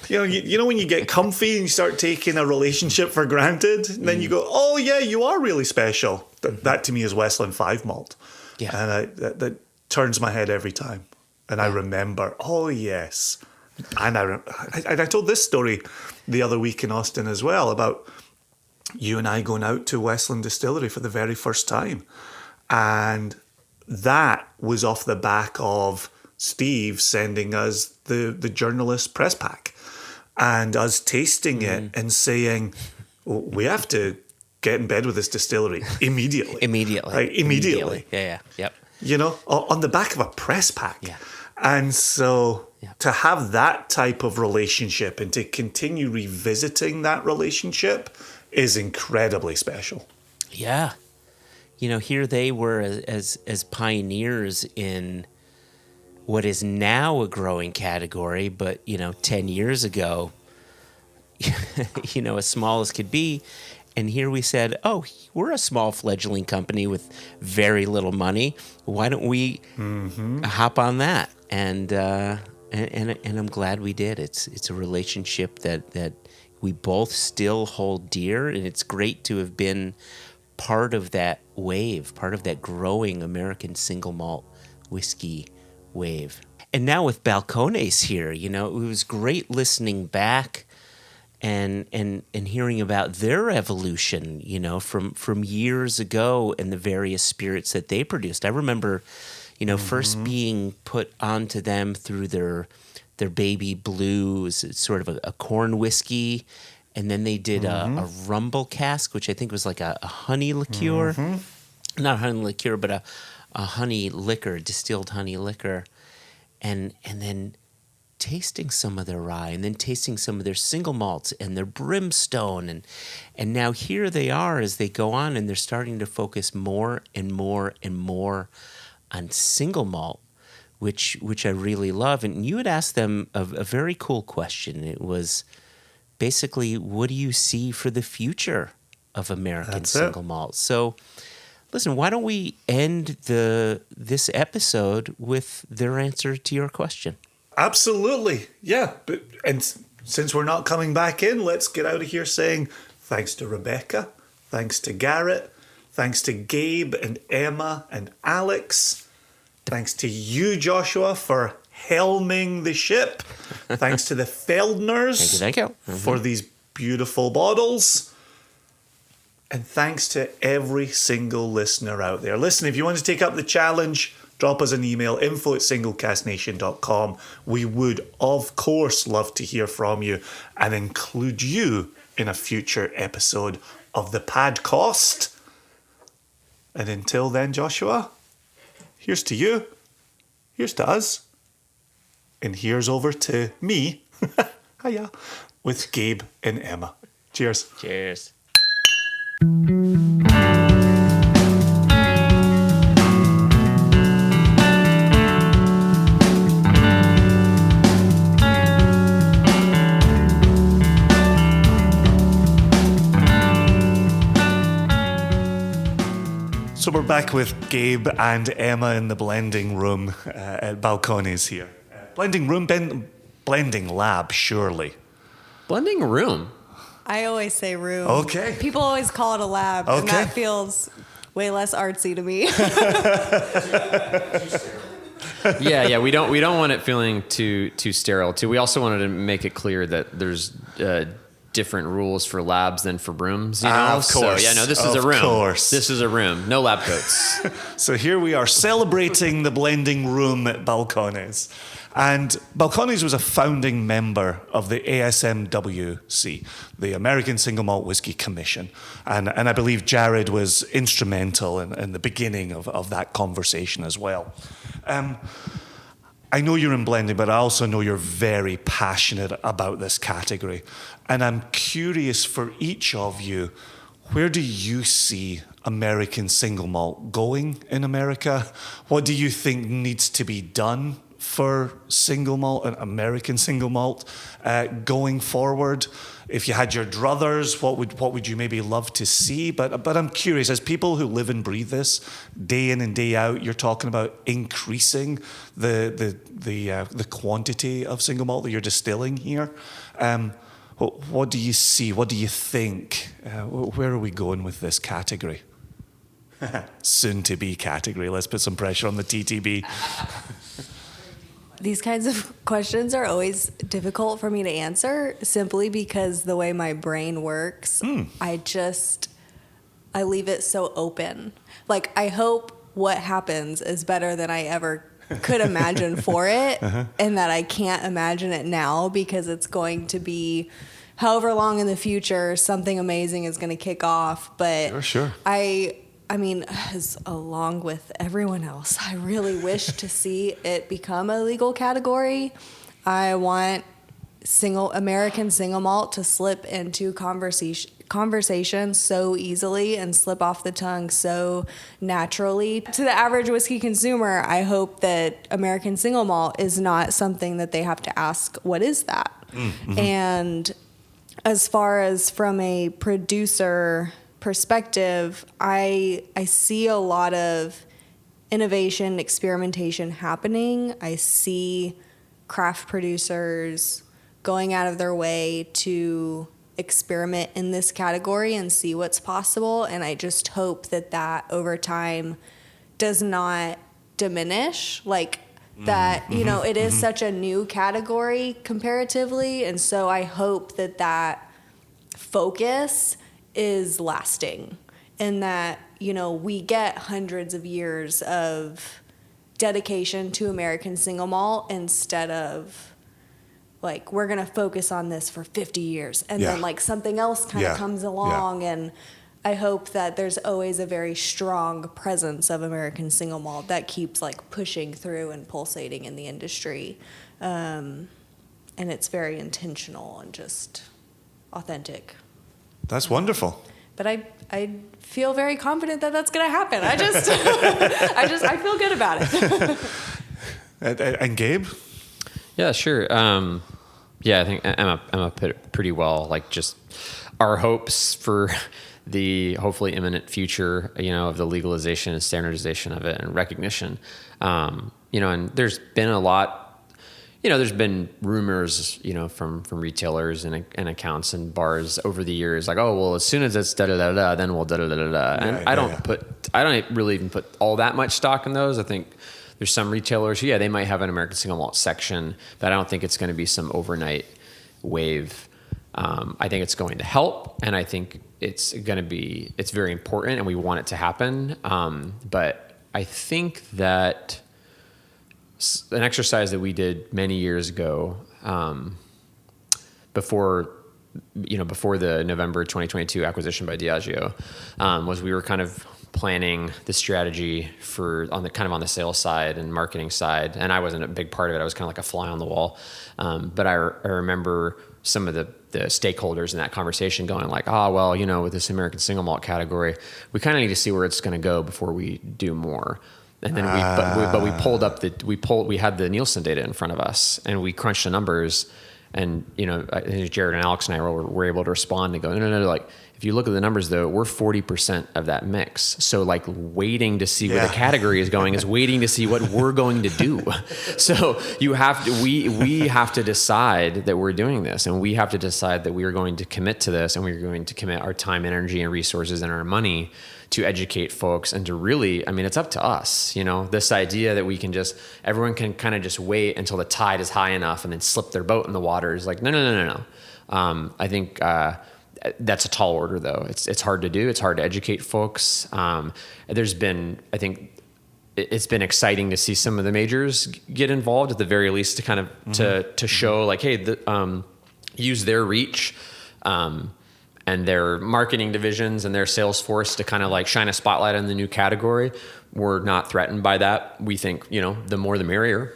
You know when you get comfy and you start taking a relationship for granted, and then you go, oh yeah, you are really special. That to me is Westland 5 malt. Yeah. And that turns my head every time. And I remember, oh yes. And I told this story the other week in Austin as well about you and I going out to Westland Distillery for the very first time. And that was off the back of Steve sending us the journalist press pack and us tasting it and saying, well, we have to get in bed with this distillery immediately. Immediately. Yeah. Yep. You know, on the back of a press pack. Yeah. And so to have that type of relationship and to continue revisiting that relationship is incredibly special. Yeah. You know, here they were as pioneers in what is now a growing category, but, 10 years ago, as small as could be. And here we said, oh, we're a small fledgling company with very little money. Why don't we hop on that? And I'm glad we did. It's a relationship that we both still hold dear, and it's great to have been part of that wave, part of that growing American single malt whiskey wave. And now with Balcones here, it was great listening back and hearing about their evolution, from years ago and the various spirits that they produced. I remember, first being put onto them through their Baby Blues. It's sort of a corn whiskey. And then they did a rumble cask, which I think was like a honey liqueur. Not a honey liqueur, but a honey liquor, distilled honey liquor. And then tasting some of their rye, and then tasting some of their single malts and their brimstone. And now here they are as they go on, and they're starting to focus more and more and more on single malt, which I really love. And you had asked them a very cool question. It was basically, what do you see for the future of American single malt? So, listen, why don't we end this episode with their answer to your question? Absolutely, yeah. And since we're not coming back in, let's get out of here saying thanks to Rebecca, thanks to Garrett, thanks to Gabe and Emma and Alex, thanks to you, Joshua, for helming the ship. Thanks to the Feldners thank you. For these beautiful bottles. And thanks to every single listener out there. Listen, if you want to take up the challenge, drop us an email, info@singlecastnation.com. We would, of course, love to hear from you and include you in a future episode of the Padcost. And until then, Joshua, here's to you, here's to us, and here's over to me, hiya, with Gabe and Emma. Cheers. Cheers. So we're back with Gabe and Emma in the blending room at Balcones here. Blending room, blending lab, surely. Blending room. I always say room. Okay. People always call it a lab, and Okay. that feels way less artsy to me. Yeah. We don't want it feeling too sterile. Too. We also wanted to make it clear that there's different rules for labs than for brooms. You know, Of course. So, this is a room. Of course. This is a room. No lab coats. So here we are celebrating the blending room at Balcones. And Balcones was a founding member of the ASMWC, the American Single Malt Whiskey Commission. And I believe Jared was instrumental in the beginning of that conversation as well. I know you're in blending, but I also know you're very passionate about this category. And I'm curious for each of you, where do you see American single malt going in America? What do you think needs to be done for single malt and American single malt going forward? If you had your druthers, what would you maybe love to see? But I'm curious, as people who live and breathe this day in and day out, you're talking about increasing the quantity of single malt that you're distilling here. What do you see? What do you think? Where are we going with this category? Soon to be category. Let's put some pressure on the TTB. These kinds of questions are always difficult for me to answer simply because the way my brain works, I leave it so open. Like, I hope what happens is better than I ever could imagine for it, and that I can't imagine it now because it's going to be however long in the future something amazing is going to kick off. But sure. I mean, as along with everyone else, I really wish to see it become a legal category. I want American single malt to slip into conversation so easily and slip off the tongue so naturally. To the average whiskey consumer, I hope that American single malt is not something that they have to ask, what is that? Mm-hmm. And as far as from a producer perspective, I see a lot of innovation, experimentation happening. I see craft producers going out of their way to experiment in this category and see what's possible. And I just hope that over time does not diminish. Like that, you know, it is such a new category comparatively. And so I hope that focus is lasting and that, you know, we get hundreds of years of dedication to American single malt instead of like, we're going to focus on this for 50 years and then like something else kind of comes along. And I hope that there's always a very strong presence of American single malt that keeps like pushing through and pulsating in the industry. And it's very intentional and just authentic. That's wonderful. But I feel very confident that that's going to happen. I feel good about it. And Gabe? Yeah, sure. I think Emma put it pretty well. Like, just our hopes for the hopefully imminent future, you know, of the legalization and standardization of it and recognition. You know, and there's been a lot. You know, there's been rumors, you know, from retailers and accounts and bars over the years, like, oh, well, as soon as it's da-da-da-da, then we'll da-da-da-da-da. And I don't really even put all that much stock in those. I think there's some retailers, they might have an American single malt section, but I don't think it's going to be some overnight wave. I think it's going to help, and I think it's very important, and we want it to happen. But I think that an exercise that we did many years ago, before the November 2022 acquisition by Diageo, was we were kind of planning the strategy on the sales side and marketing side, and I wasn't a big part of it. I was kind of like a fly on the wall. But I remember some of the stakeholders in that conversation going like, well, you know, with this American single malt category, we kind of need to see where it's going to go before we do more. And then we had the Nielsen data in front of us, and we crunched the numbers, and, you know, I think Jared and Alex and I were able to respond and go, no, like, if you look at the numbers though, we're 40% of that mix. So like waiting to see where the category is going is waiting to see what we're going to do. So we have to decide that we're doing this, and we have to decide that we are going to commit to this, and we're going to commit our time, energy, and resources and our money to educate folks and to really, I mean, it's up to us, you know, this idea that everyone can kind of just wait until the tide is high enough and then slip their boat in the water is like, no. I think, that's a tall order though. It's hard to do. It's hard to educate folks. I think it's been exciting to see some of the majors get involved at the very least to kind of, to show like, hey, use their reach, and their marketing divisions and their sales force to kind of like shine a spotlight on the new category. We're not threatened by that. We think, you know, the more the merrier.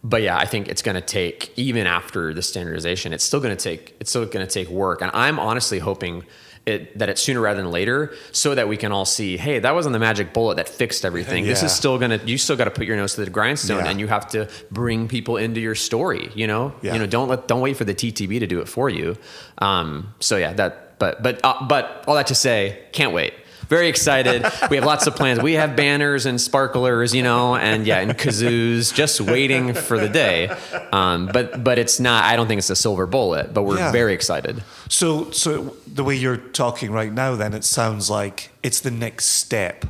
But yeah, I think it's going to take, even after the standardization, it's still going to take work. And I'm honestly hoping that it's sooner rather than later, so that we can all see, hey, that wasn't the magic bullet that fixed everything. This is still you still got to put your nose to the grindstone, and you have to bring people into your story. Don't wait for the TTB to do it for you. But all that to say, can't wait. Very excited. We have lots of plans. We have banners and sparklers, and kazoos, just waiting for the day. But it's not. I don't think it's a silver bullet. But we're very excited. So the way you're talking right now, then it sounds like it's the next step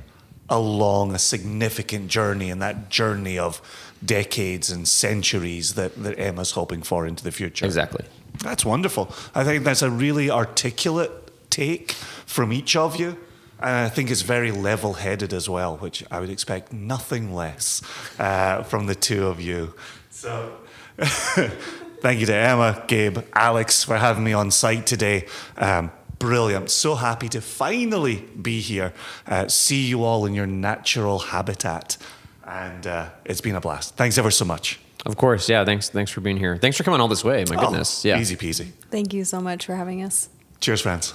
along a significant journey, and that journey of decades and centuries that Emma's hoping for into the future. Exactly. That's wonderful. I think that's a really articulate take from each of you. And I think it's very level-headed as well, which I would expect nothing less from the two of you. So thank you to Emma, Gabe, Alex for having me on site today. Brilliant. So happy to finally be here, see you all in your natural habitat. And it's been a blast. Thanks ever so much. Of course. Yeah, thanks for being here. Thanks for coming all this way. My goodness. Yeah. Easy peasy. Thank you so much for having us. Cheers, friends.